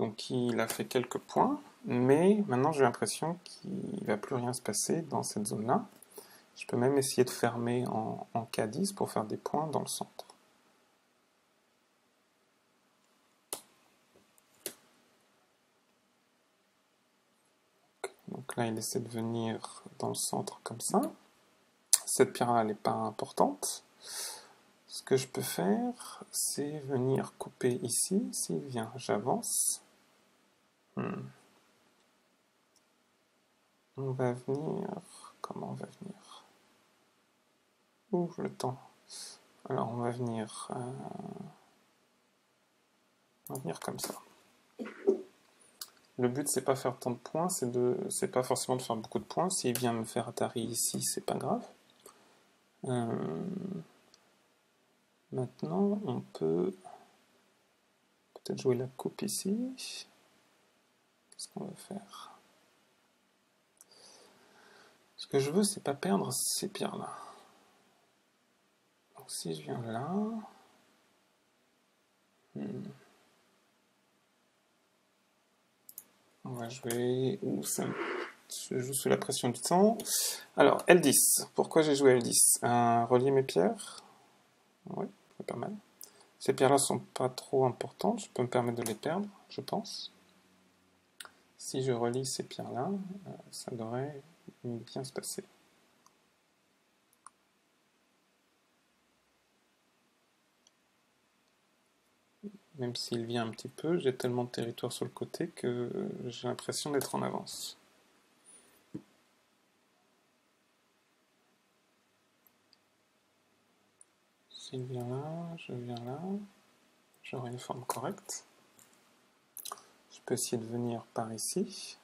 Donc il a fait quelques points, mais maintenant j'ai l'impression qu'il ne va plus rien se passer dans cette zone-là. Je peux même essayer de fermer en K10 pour faire des points dans le centre. Donc là il essaie de venir dans le centre comme ça. Cette pierre-là, elle n'est pas importante. Ce que je peux faire, c'est venir couper ici. S'il vient, j'avance. On va venir... Comment on va venir? Ouvre le temps. Alors, on va venir comme ça. Le but, c'est pas faire tant de points, c'est pas forcément de faire beaucoup de points. S'il vient me faire Atari ici, c'est pas grave. Maintenant, on peut peut-être jouer la coupe ici. Qu'est-ce qu'on va faire? Ce que je veux, c'est pas perdre ces pierres-là. Donc si je viens là... On va jouer... Je joue sous la pression du temps. Alors, L10. Pourquoi j'ai joué L10? Relier mes pierres. Oui, c'est pas mal. Ces pierres-là sont pas trop importantes. Je peux me permettre de les perdre, je pense. Si je relie ces pierres-là, ça devrait bien se passer. Même s'il vient un petit peu, j'ai tellement de territoire sur le côté que j'ai l'impression d'être en avance. S'il vient là, je viens là, j'aurai une forme correcte. Je peux essayer de venir par ici.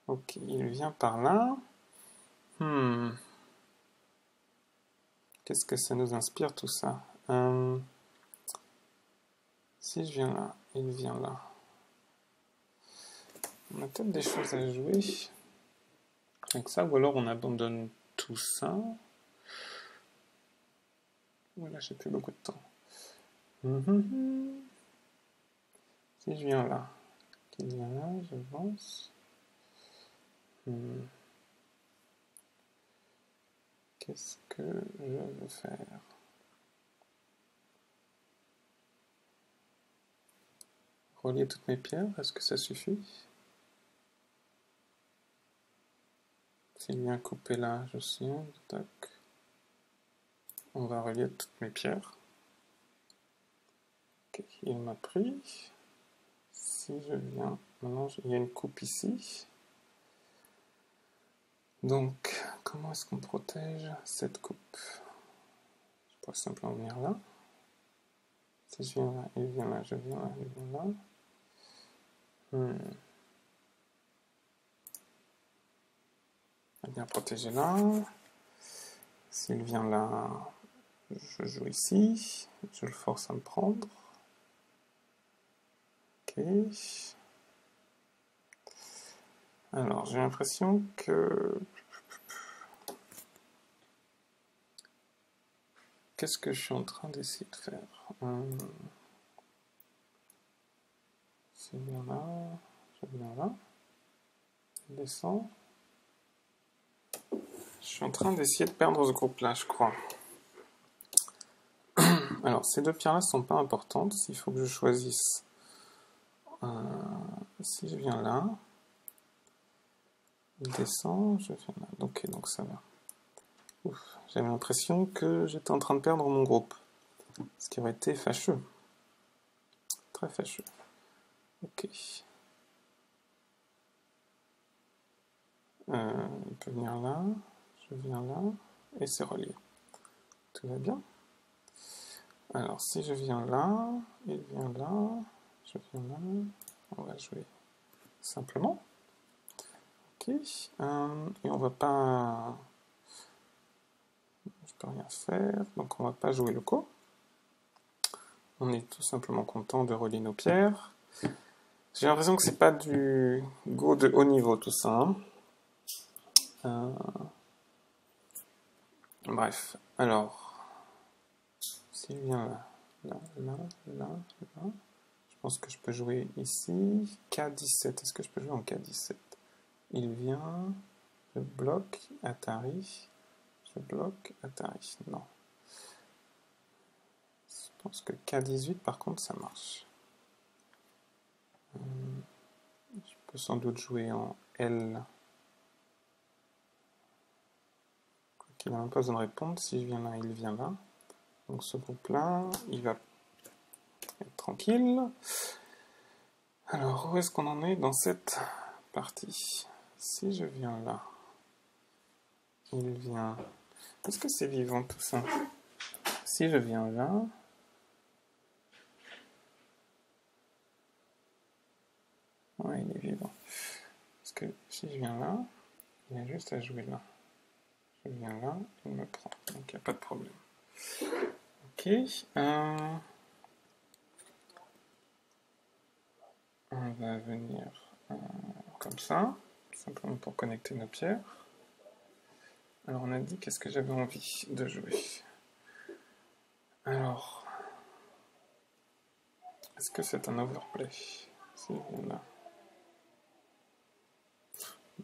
Ok, il vient par là. Qu'est-ce que ça nous inspire tout ça? Si je viens là, il vient là. On a peut-être des choses à jouer avec ça, ou alors on abandonne tout ça. Voilà, j'ai plus beaucoup de temps. Si je viens là, qu'il vient là, j'avance. Qu'est-ce que je veux faire? Relier toutes mes pierres, est-ce que ça suffit? S'il vient couper là, je sais, tac. On va relier toutes mes pierres. Ok, il m'a pris. Si je viens, maintenant il y a une coupe ici. Donc, comment est-ce qu'on protège cette coupe? Je pourrais simplement venir là. Si je viens là, il vient là, je viens là, il vient là. On va bien protéger là. S'il vient là, je joue ici. Je le force à me prendre. Ok. Alors, j'ai l'impression que... Qu'est-ce que je suis en train d'essayer de faire? C'est bien là, je viens là, je descends. Je suis en train d'essayer de perdre ce groupe-là, je crois. Alors, ces deux pierres-là ne sont pas importantes. Il faut que je choisisse. Si je viens là, il descend, je viens là. Ok, donc ça va. J'avais l'impression que j'étais en train de perdre mon groupe. Ce qui aurait été fâcheux. Très fâcheux. Ok. Il peut venir là, je viens là, et c'est relié. Tout va bien. Alors, si je viens là, il vient là, je viens là, on va jouer simplement. Ok. Et on va pas... Je peux rien faire, donc on va pas jouer le co. On est tout simplement content de relier nos pierres. J'ai l'impression que c'est pas du Go de haut niveau tout ça. Bref, alors, s'il vient là, là, là, là, là, je pense que je peux jouer ici. K17, est-ce que je peux jouer en K17? Il vient, je bloque, Atari, je bloque, Atari, non. Je pense que K18 par contre ça marche. Je peux sans doute jouer en L. Il n'a même pas besoin de répondre, si je viens là, il vient là. Donc ce groupe-là, il va être tranquille. Alors, où est-ce qu'on en est dans cette partie? Si je viens là, il vient... Est-ce que c'est vivant tout ça? Si je viens là... Ouais, il est vivant. Parce que si je viens là, il a juste à jouer là. Je viens là, il me prend. Donc il n'y a pas de problème. Ok. On va venir comme ça, simplement pour connecter nos pierres. Alors on a dit qu'est-ce que j'avais envie de jouer. Alors, est-ce que c'est un overplay? Si je viens là.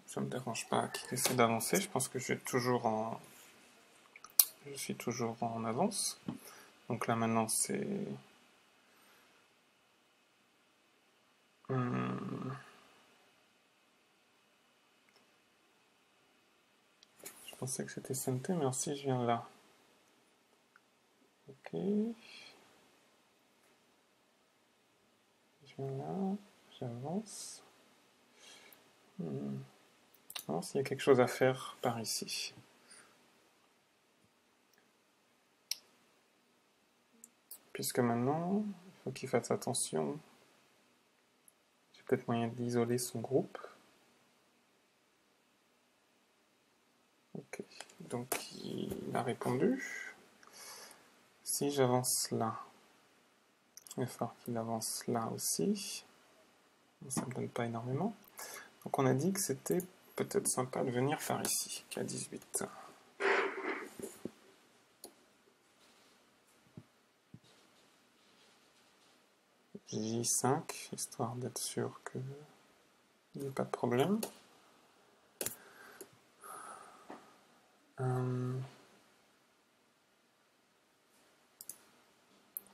Ça me dérange pas qu'il essaie d'avancer, je pense que je suis toujours en avance. Donc là maintenant c'est... Je pensais que c'était santé, mais alors si je viens là... Ok. Je viens là, j'avance. Alors s'il y a quelque chose à faire par ici. Puisque maintenant, il faut qu'il fasse attention. J'ai peut-être moyen d'isoler son groupe. Ok. donc il a répondu. Si j'avance là, il va falloir qu'il avance là aussi. Ça ne me donne pas énormément. Donc on a dit que c'était peut-être sympa de venir par ici, K18. J5, histoire d'être sûr qu'il n'y ait pas de problème.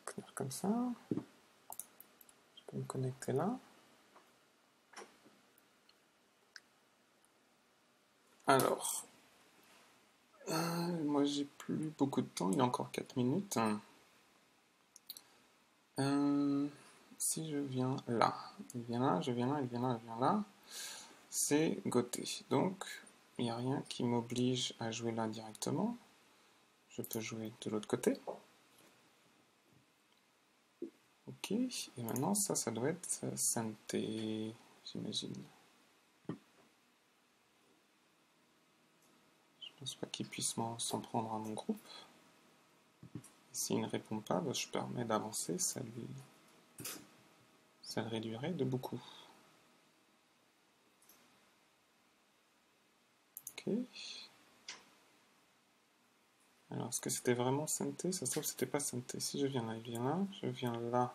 Finir comme ça. Je peux me connecter là. Alors, moi j'ai plus beaucoup de temps, il y a encore 4 minutes. Si je viens là, il vient là, je viens là, il vient là, il vient là, c'est goté. Donc, il n'y a rien qui m'oblige à jouer là directement. Je peux jouer de l'autre côté. Ok, et maintenant ça doit être santé, j'imagine. Je pense pas qu'il puisse s'en prendre à mon groupe. S'il ne répond pas, bah, je permets d'avancer, ça le réduirait de beaucoup. Ok. Alors, est-ce que c'était vraiment santé? Ça se trouve, c'était pas santé. Si je viens là, il vient là, je viens là.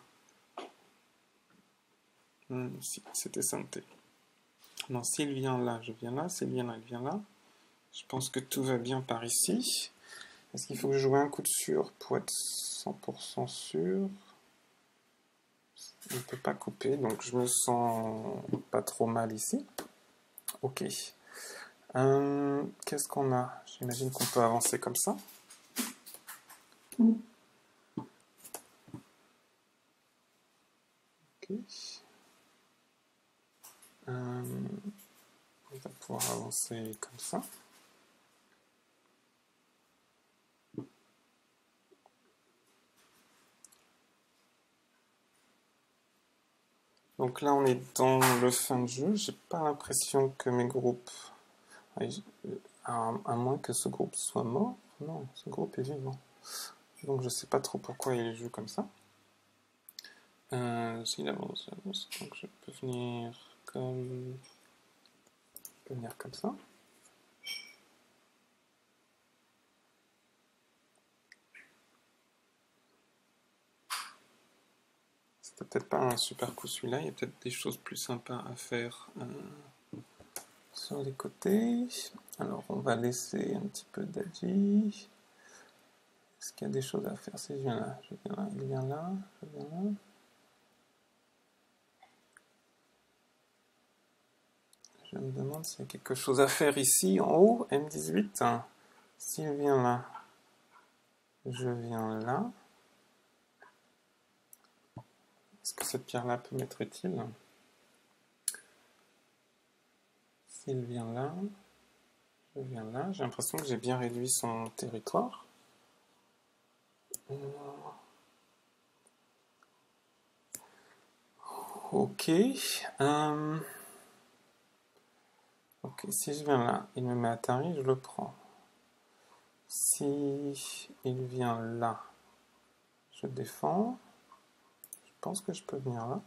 Si, c'était santé. Non, s'il vient là, je viens là. S'il vient là, il vient là. Je pense que tout va bien par ici. Est-ce qu'il faut que je joue un coup de sûr pour être 100% sûr? Il ne peut pas couper, donc je me sens pas trop mal ici. Ok. Qu'est-ce qu'on a? J'imagine qu'on peut avancer comme ça. Ok. On va pouvoir avancer comme ça. Donc là, on est dans le fin de jeu. J'ai pas l'impression que mes groupes... À moins que ce groupe soit mort. Non, ce groupe est vivant. Donc je sais pas trop pourquoi il joue comme ça. S'il avance, donc je peux venir comme... ça. C'était peut-être pas un super coup celui-là. Il y a peut-être des choses plus sympas à faire sur les côtés. Alors on va laisser un petit peu d'agi. Est-ce qu'il y a des choses à faire? Si je viens là, je viens là, il vient là, je viens là. Je me demande s'il y a quelque chose à faire ici, en haut, M18. S'il vient là, je viens là. Est-ce que cette pierre-là peut m'être utile? S'il vient là, je viens là. J'ai l'impression que j'ai bien réduit son territoire. Ok. Ok, si je viens là, il me met à Atari, je le prends. Si il vient là, je défends. Je pense que je peux venir là.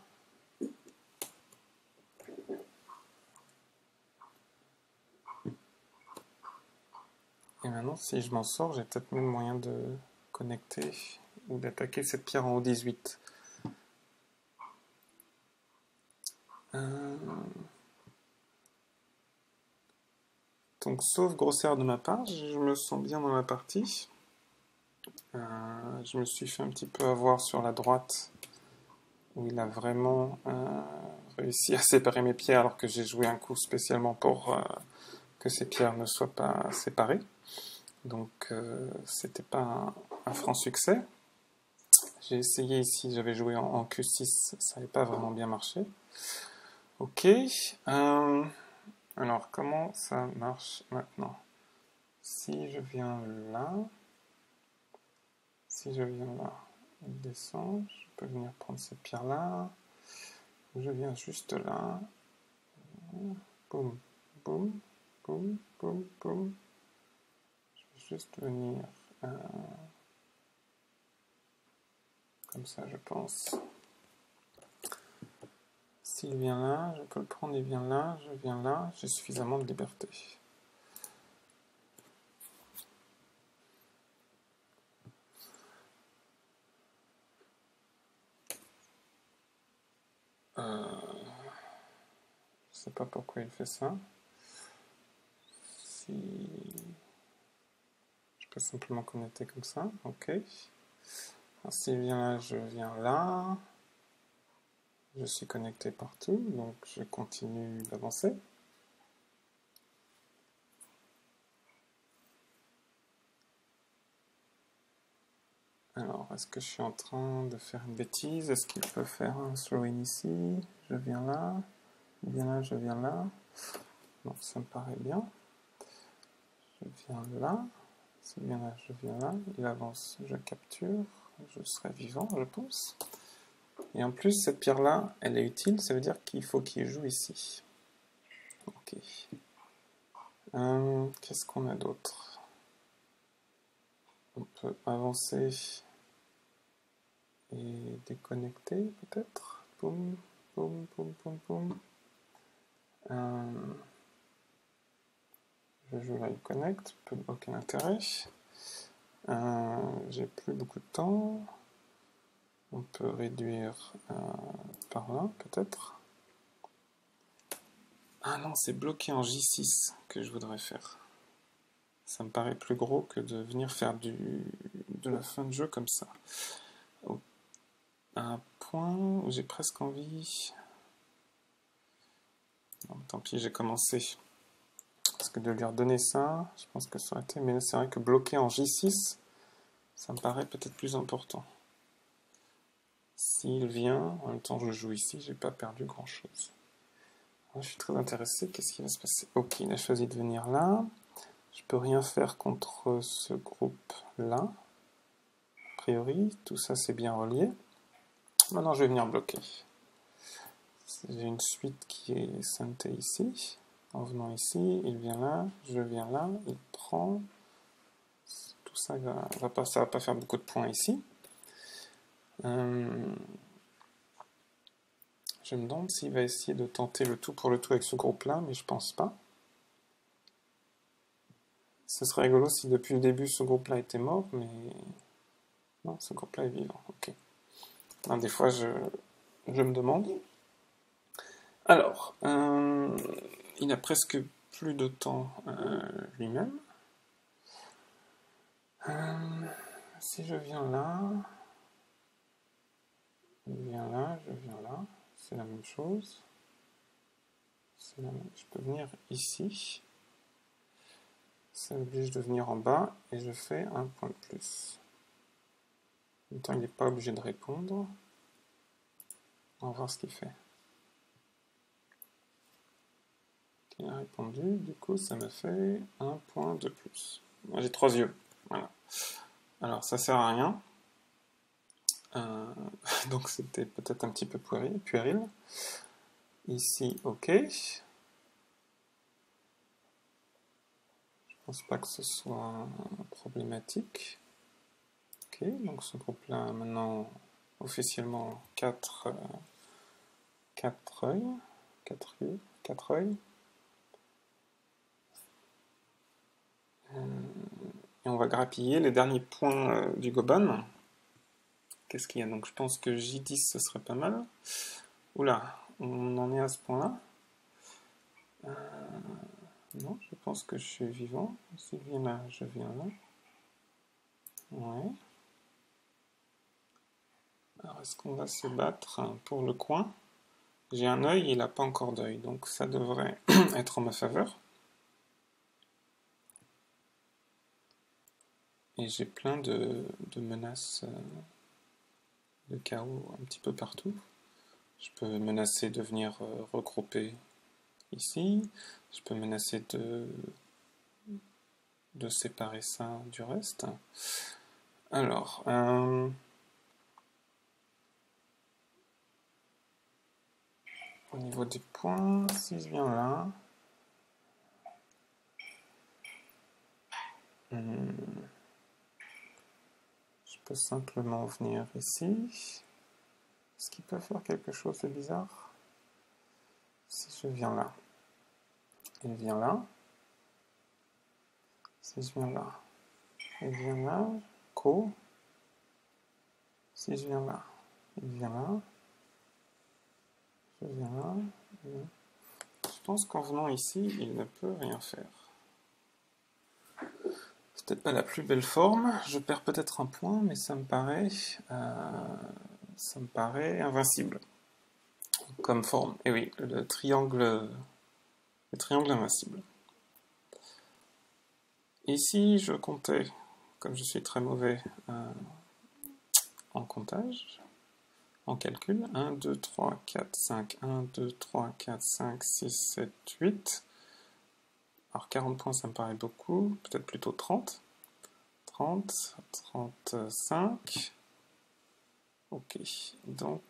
Et maintenant, si je m'en sors, j'ai peut-être même moyen de connecter ou d'attaquer cette pierre en haut 18. Donc, sauf grossière de ma part, je me sens bien dans la partie. Je me suis fait un petit peu avoir sur la droite, où il a vraiment réussi à séparer mes pierres, alors que j'ai joué un coup spécialement pour que ces pierres ne soient pas séparées. Donc, c'était pas un franc succès. J'ai essayé ici, j'avais joué en Q6, ça n'avait pas vraiment bien marché. Ok. Alors, comment ça marche maintenant? Si je viens là, il descend, je peux venir prendre cette pierre-là. Je viens juste là. Boum, boum, boum, boum, boum. Je juste venir comme ça, je pense. S'il vient là, je peux le prendre, il vient là, je viens là, j'ai suffisamment de liberté. Je sais pas pourquoi il fait ça. Si je peux simplement connecter comme ça, ok. S'il vient là, je viens là. Je suis connecté partout, donc je continue d'avancer. Alors, est-ce que je suis en train de faire une bêtise? Est-ce qu'il peut faire un throw-in ici? Je viens là, il vient là, je viens là. Non, ça me paraît bien. Je viens là, s'il vient là, je viens là. Il avance, je capture, je serai vivant, je pense. Et en plus, cette pierre-là, elle est utile, ça veut dire qu'il faut qu'il joue ici. Ok. Qu'est-ce qu'on a d'autre? On peut avancer et déconnecter peut-être. Boum, boum, boum, boum, boum. Je joue là, il connecte, aucun intérêt. J'ai plus beaucoup de temps. On peut réduire par là, peut-être. Ah non, c'est bloqué en J6 que je voudrais faire. Ça me paraît plus gros que de venir faire de la fin de jeu comme ça. À un point où j'ai presque envie... Non, tant pis, j'ai commencé. Parce que de lui redonner ça, je pense que ça aurait été... Mais c'est vrai que bloquer en J6, ça me paraît peut-être plus important. S'il vient, en même temps je joue ici, j'ai pas perdu grand-chose. Je suis très intéressé, qu'est-ce qui va se passer? Ok, il a choisi de venir là. Je peux rien faire contre ce groupe-là. A priori, tout ça c'est bien relié. Maintenant je vais venir bloquer. J'ai une suite qui est synthé ici. En venant ici, il vient là, je viens là, il prend. Tout ça ça va pas faire beaucoup de points ici. Je me demande s'il va essayer de tenter le tout pour le tout avec ce groupe-là, mais je pense pas. Ce serait rigolo si depuis le début ce groupe-là était mort, mais non, ce groupe-là est vivant. Ok. Ben, des fois, je me demande. Alors, il a presque plus de temps lui-même. Si je viens là, je viens là, je viens là, c'est la même chose. Je peux venir ici. Ça oblige de venir en bas et je fais un point de plus. En même temps, il n'est pas obligé de répondre. On va voir ce qu'il fait. Il a répondu, du coup ça me fait un point de plus. Moi j'ai 3 yeux. Voilà. Alors ça sert à rien. Donc c'était peut-être un petit peu puéril. Ici, ok. Je pense pas que ce soit problématique. Ok, donc ce groupe-là a maintenant officiellement 4 œils. 4 yeux, 4 œils. Et on va grappiller les derniers points du Goban. Qu'est-ce qu'il y a? Donc je pense que J10 ce serait pas mal. Oula, on en est à ce point-là. Non, je pense que je suis vivant. S'il vient là, je viens là. Ouais. Alors est-ce qu'on va se battre pour le coin? J'ai un œil, il n'a pas encore d'œil, donc ça devrait être en ma faveur. Et j'ai plein de menaces de chaos un petit peu partout. Je peux menacer de venir regrouper ici. Je peux menacer de séparer ça du reste. Alors, au niveau des points, si je viens là, Je peux simplement venir ici. Est-ce qu'il peut faire quelque chose de bizarre? Si je viens là, il vient là. Si je viens là, il vient là. Co. Si je viens là, il vient là. Je viens là. Je pense qu'en venant ici, il ne peut rien faire. C'est peut-être pas la plus belle forme. Je perds peut-être un point, mais ça me paraît invincible comme forme. Et oui, le triangle invincible. Ici, je comptais, comme je suis très mauvais en comptage, en calcul, 1, 2, 3, 4, 5, 1, 2, 3, 4, 5, 6, 7, 8. Alors 40 points, ça me paraît beaucoup, peut-être plutôt 30. 30, 35. Ok, donc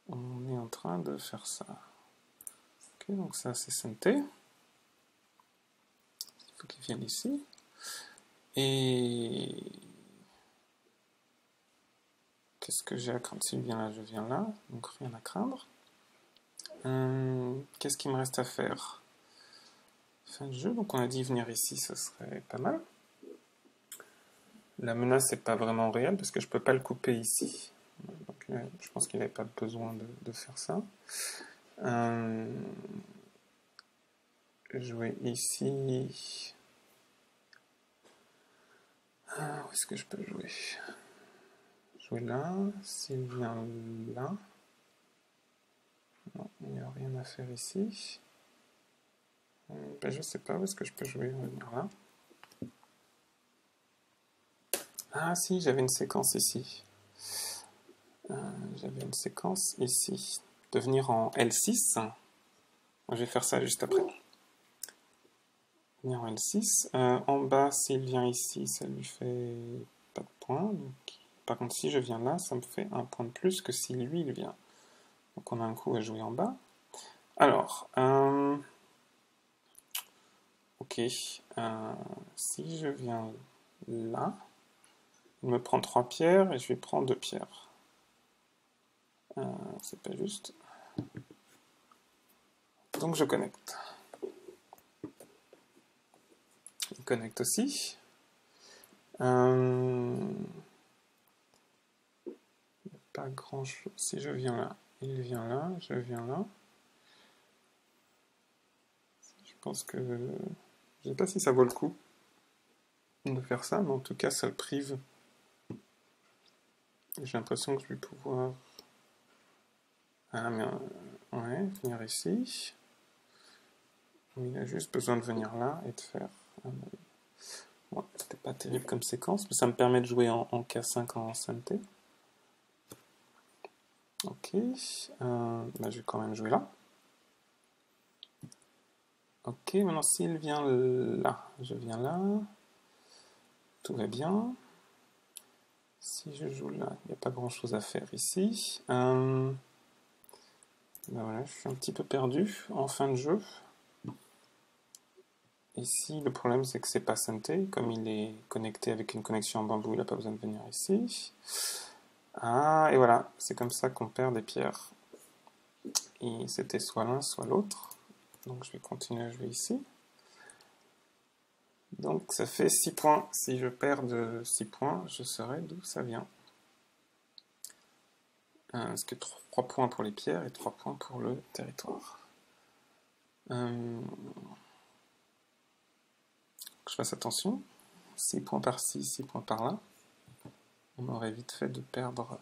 on est en train de faire ça. Ok, donc ça c'est santé. Il faut qu'il vienne ici. Et qu'est-ce que j'ai à craindre? S'il vient là, je viens là, donc rien à craindre. Qu'est-ce qu'il me reste à faire? Fin de jeu, donc on a dit venir ici, ce serait pas mal. La menace n'est pas vraiment réelle parce que je peux pas le couper ici. Donc, je pense qu'il n'avait pas besoin de faire ça. Jouer ici. Où est-ce que je peux jouer? Jouer là. S'il vient là. Non, il n'y a rien à faire ici. Je sais pas où est-ce que je peux jouer. Venir là. Ah si, j'avais une séquence ici. J'avais une séquence ici. De venir en L6. Je vais faire ça juste après. Venir en L6. En bas, s'il vient ici, ça lui fait pas de points. Donc, par contre, si je viens là, ça me fait un point de plus que si lui, il vient. Donc on a un coup à jouer en bas. Alors, ok. Si je viens là, il me prend 3 pierres et je vais prendre 2 pierres. C'est pas juste. Donc je connecte. Il connecte aussi. Pas grand chose. Si je viens là, il vient là, je viens là. Je pense que... Je sais pas si ça vaut le coup de faire ça, mais en tout cas ça le prive. J'ai l'impression que je vais pouvoir... Ah mais... ouais, venir ici. Il a juste besoin de venir là et de faire... Bon, c'était pas terrible comme séquence, mais ça me permet de jouer en K5 en santé. Ok, je vais quand même jouer là. Ok, maintenant s'il vient là, je viens là. Tout va bien. Si je joue là, il n'y a pas grand chose à faire ici. Voilà, je suis un petit peu perdu en fin de jeu. Ici, le problème c'est que c'est pas santé. Comme il est connecté avec une connexion en bambou, il n'a pas besoin de venir ici. Ah, et voilà, c'est comme ça qu'on perd des pierres. Et c'était soit l'un, soit l'autre. Donc je vais continuer à jouer ici. Donc ça fait 6 points. Si je perds de 6 points, je saurai d'où ça vient. Parce que 3 points pour les pierres et 3 points pour le territoire. Je fasse attention. 6 points par-ci, 6 points par-là. On aurait vite fait de perdre...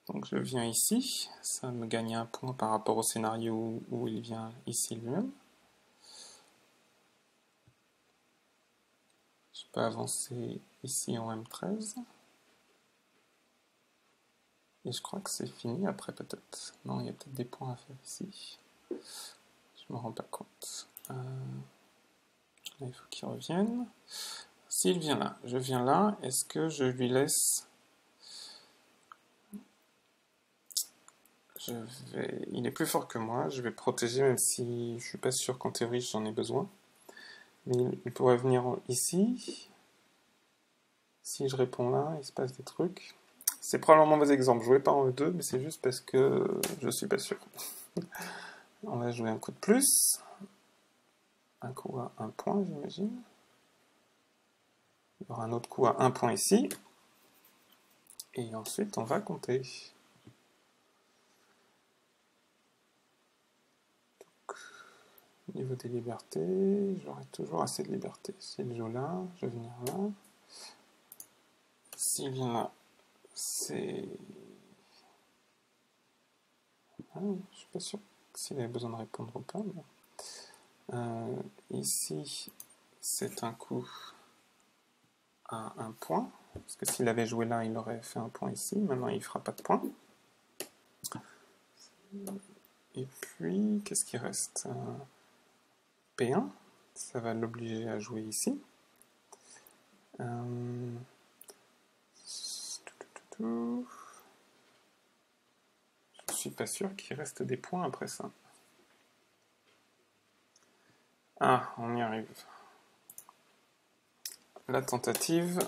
Donc je viens ici. Ça me gagne un point par rapport au scénario où il vient ici lui-même. Je peux avancer ici en M13. Et je crois que c'est fini après peut-être. Non, il y a peut-être des points à faire ici. Je me rends pas compte. Là, il faut qu'il revienne. S'il vient là, je viens là. Est-ce que je lui laisse... Il est plus fort que moi. Je vais protéger même si je suis pas sûr qu'en théorie j'en ai besoin. Mais il pourrait venir ici. Si je réponds là, il se passe des trucs. C'est probablement mauvais exemple. Je jouais pas en E2, mais c'est juste parce que je suis pas sûr. On va jouer un coup de plus. Un coup à 1 point, j'imagine. Il y aura un autre coup à 1 point ici. Et ensuite, on va compter. Donc, au niveau des libertés, j'aurai toujours assez de liberté. S'il joue là, je vais venir là. S'il vient là, c'est... Ah, je suis pas sûr s'il avait besoin de répondre ou pas. Ici, c'est un coup à 1 point. Parce que s'il avait joué là, il aurait fait 1 point ici. Maintenant, il ne fera pas de point. Et puis, qu'est-ce qui reste? P1, ça va l'obliger à jouer ici. Je suis pas sûr qu'il reste des points après ça. Ah, on y arrive. La tentative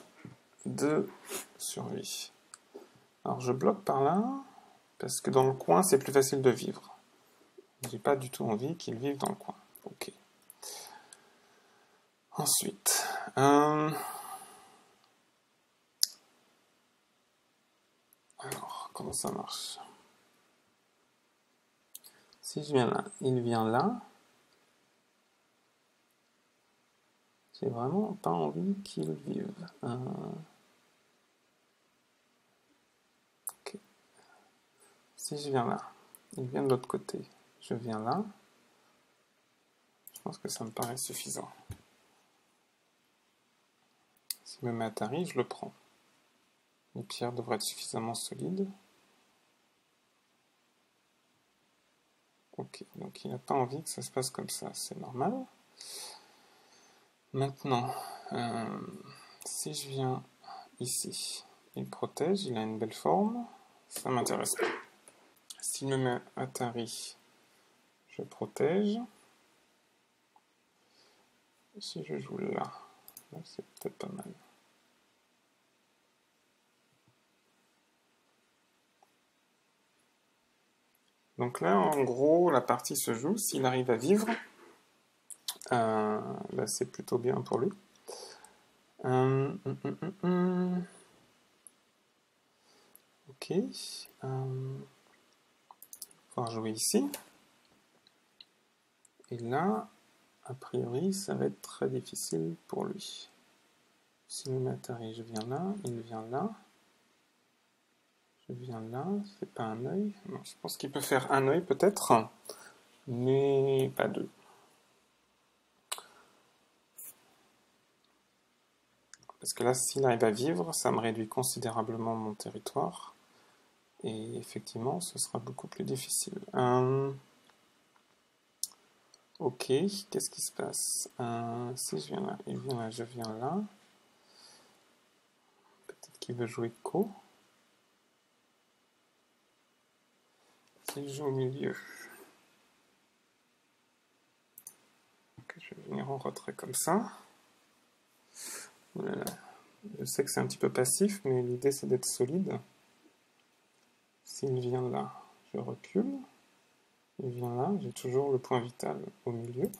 de survie. Alors je bloque par là, parce que dans le coin, c'est plus facile de vivre. J'ai pas du tout envie qu'ils vivent dans le coin. Ok. Ensuite, alors, comment ça marche? Si je viens là, il vient là. J'ai vraiment pas envie qu'ils vivent. Ok. Si je viens là, il vient de l'autre côté. Je viens là. Je pense que ça me paraît suffisant. S'il me met Atari, je le prends. Les pierres devraient être suffisamment solides. Ok, donc il n'a pas envie que ça se passe comme ça, c'est normal. Maintenant, si je viens ici, il protège, il a une belle forme, ça m'intéresse pas. S'il me met Atari, je protège. Si je joue là, c'est peut-être pas mal. Donc là, en gros, la partie se joue. S'il arrive à vivre, là, c'est plutôt bien pour lui. Ok. Pouvoir jouer ici. Et là, a priori, ça va être très difficile pour lui. Si le Atari, je viens là, il vient là. Je viens là, c'est pas un œil. Non, je pense qu'il peut faire un œil peut-être, mais pas deux. Parce que là, s'il arrive à vivre, ça me réduit considérablement mon territoire. Et effectivement, ce sera beaucoup plus difficile. Ok, qu'est-ce qui se passe? Si je viens là, il vient là, je viens là. Peut-être qu'il veut jouer Co. Si je joue au milieu. Ok, je vais venir en retrait comme ça. Voilà. Je sais que c'est un petit peu passif, mais l'idée c'est d'être solide. S'il vient là, je recule. Il vient là, j'ai toujours le point vital au milieu.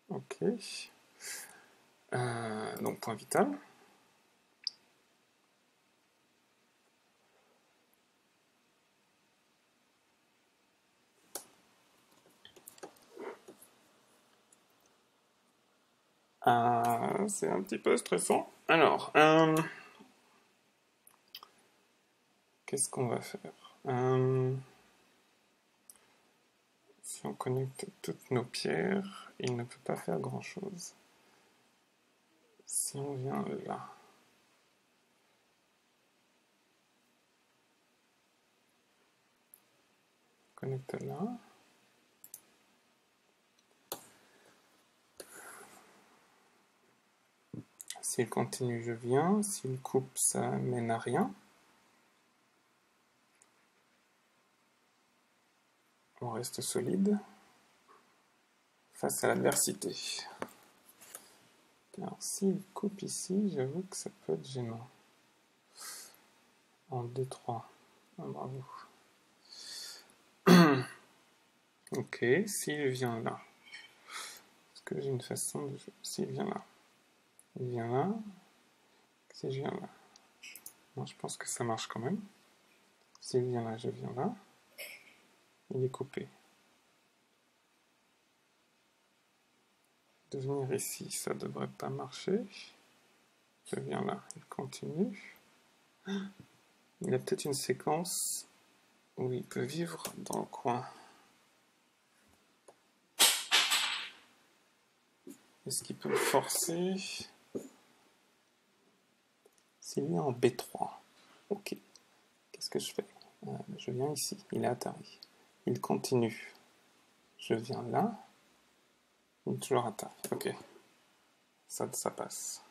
Ok. Donc point vital. C'est un petit peu stressant. Alors, qu'est-ce qu'on va faire? Si on connecte toutes nos pierres, il ne peut pas faire grand-chose. Si on vient là, connecte là. S'il continue, je viens. S'il coupe, ça mène à rien. On reste solide face à l'adversité. Alors, s'il coupe ici, j'avoue que ça peut être gênant. En 2-3. Ah, bravo. Ok, s'il vient là. Est-ce que j'ai une façon de... S'il vient là. Il vient là. Si je viens là. Non, je pense que ça marche quand même. S'il vient là, je viens là. Il est coupé. De venir ici, ça devrait pas marcher. Je viens là, il continue. Il a peut-être une séquence où il peut vivre dans le coin. Est-ce qu'il peut me forcer? S'il vient en B3, ok. Qu'est-ce que je fais? Je viens ici, il est Atari. Il continue. Je viens là. Il est toujours Atari, ok. Ça passe.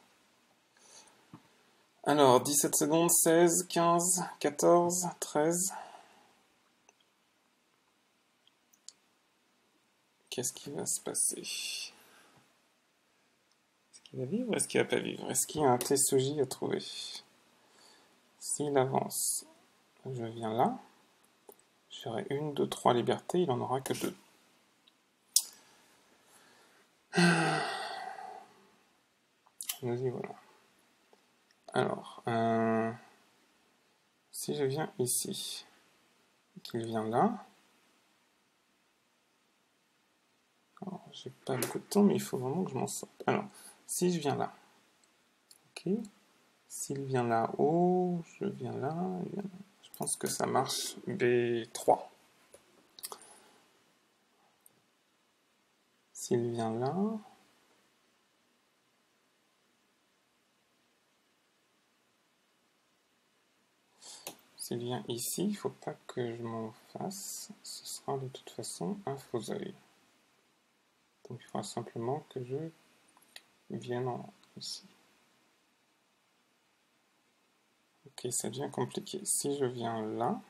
Alors, 17 secondes, 16, 15, 14, 13. Qu'est-ce qui va se passer? Est-ce qu'il va vivre ou est-ce qu'il va pas vivre? Est-ce qu'il y a un TSJ à trouver? S'il avance, je viens là. J'aurai 1, 2, 3 libertés, il n'en aura que 2. Nous y voilà. Alors, si je viens ici, qu'il vient là, j'ai pas beaucoup de temps, mais il faut vraiment que je m'en sorte. Alors, si je viens là, ok. S'il vient là-haut, je viens là, je pense que ça marche. B3. S'il vient là, s'il vient ici, il ne faut pas que je m'en fasse. Ce sera de toute façon un faux œil. Donc il faudra simplement que je vienne ici. Ok, ça devient compliqué. Si je viens là,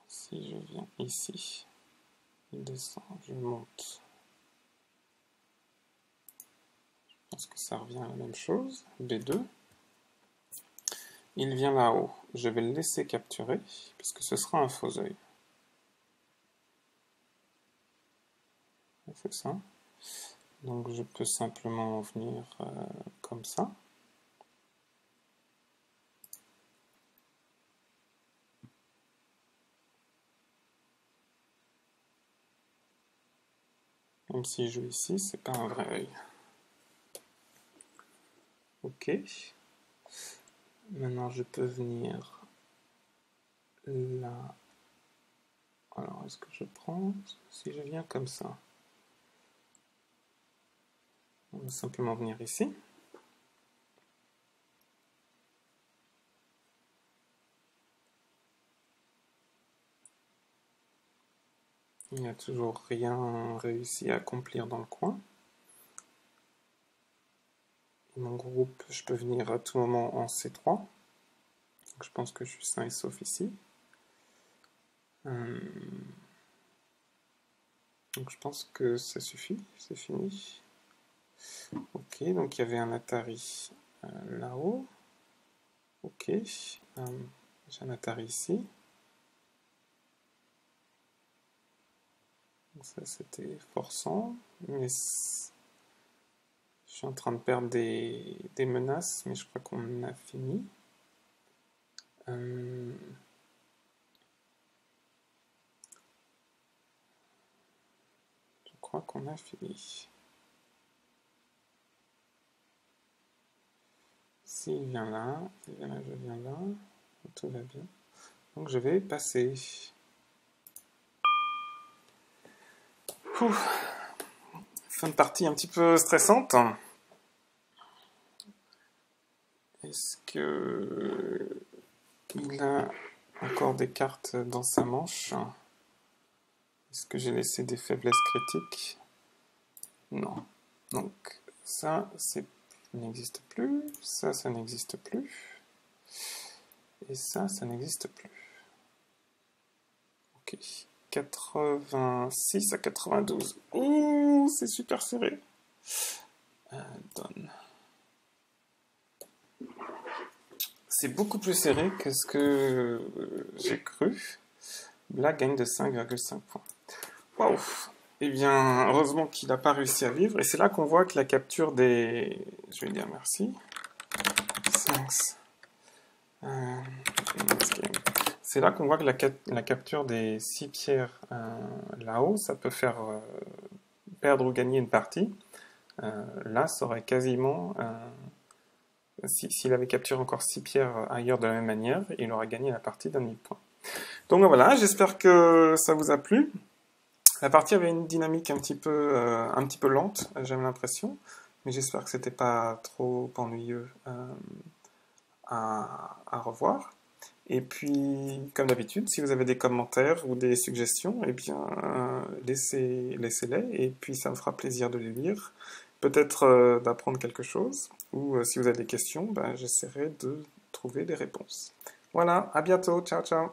si je viens ici, il descend, je monte. Je pense que ça revient à la même chose. B2. Il vient là-haut. Je vais le laisser capturer, puisque ce sera un faux œil. C'est ça. Donc je peux simplement venir comme ça. Même si je joue ici, c'est pas un vrai œil. Ok. Maintenant je peux venir là. Alors est-ce que je prends? Si je viens comme ça. On va simplement venir ici. Il n'y a toujours rien réussi à accomplir dans le coin. Et mon groupe, je peux venir à tout moment en C3. Donc je pense que je suis sain et sauf ici. Donc je pense que ça suffit, c'est fini. Ok, donc il y avait un Atari là-haut. Ok, j'ai un Atari ici. Donc ça c'était forçant, mais je suis en train de perdre des menaces, mais je crois qu'on a fini. Je crois qu'on a fini. S'il vient là, je viens là, tout va bien. Donc je vais passer. Fin de partie un petit peu stressante. Est-ce que il a encore des cartes dans sa manche? Est-ce que j'ai laissé des faiblesses critiques? Non. Donc ça, n'existe plus. Ça n'existe plus. Et ça n'existe plus. Ok. 86 à 92. Ouh, c'est super serré. Donne. C'est beaucoup plus serré que ce que j'ai cru. Black gagne de 5,5 points. Waouh! Eh bien, heureusement qu'il n'a pas réussi à vivre. Et c'est là qu'on voit que la capture des... Je vais dire merci. Thanks. C'est là qu'on voit que la capture des 6 pierres là-haut, ça peut faire perdre ou gagner une partie. Là, ça aurait quasiment... S'il avait capturé encore 6 pierres ailleurs de la même manière, il aurait gagné la partie d'un demi-point. Donc voilà, j'espère que ça vous a plu. La partie avait une dynamique un petit peu lente, j'ai l'impression, mais j'espère que c'était pas trop ennuyeux à revoir. Et puis, comme d'habitude, si vous avez des commentaires ou des suggestions, eh bien, laissez-les, et puis ça me fera plaisir de les lire. Peut-être d'apprendre quelque chose, ou si vous avez des questions, ben, j'essaierai de trouver des réponses. Voilà, à bientôt, ciao ciao.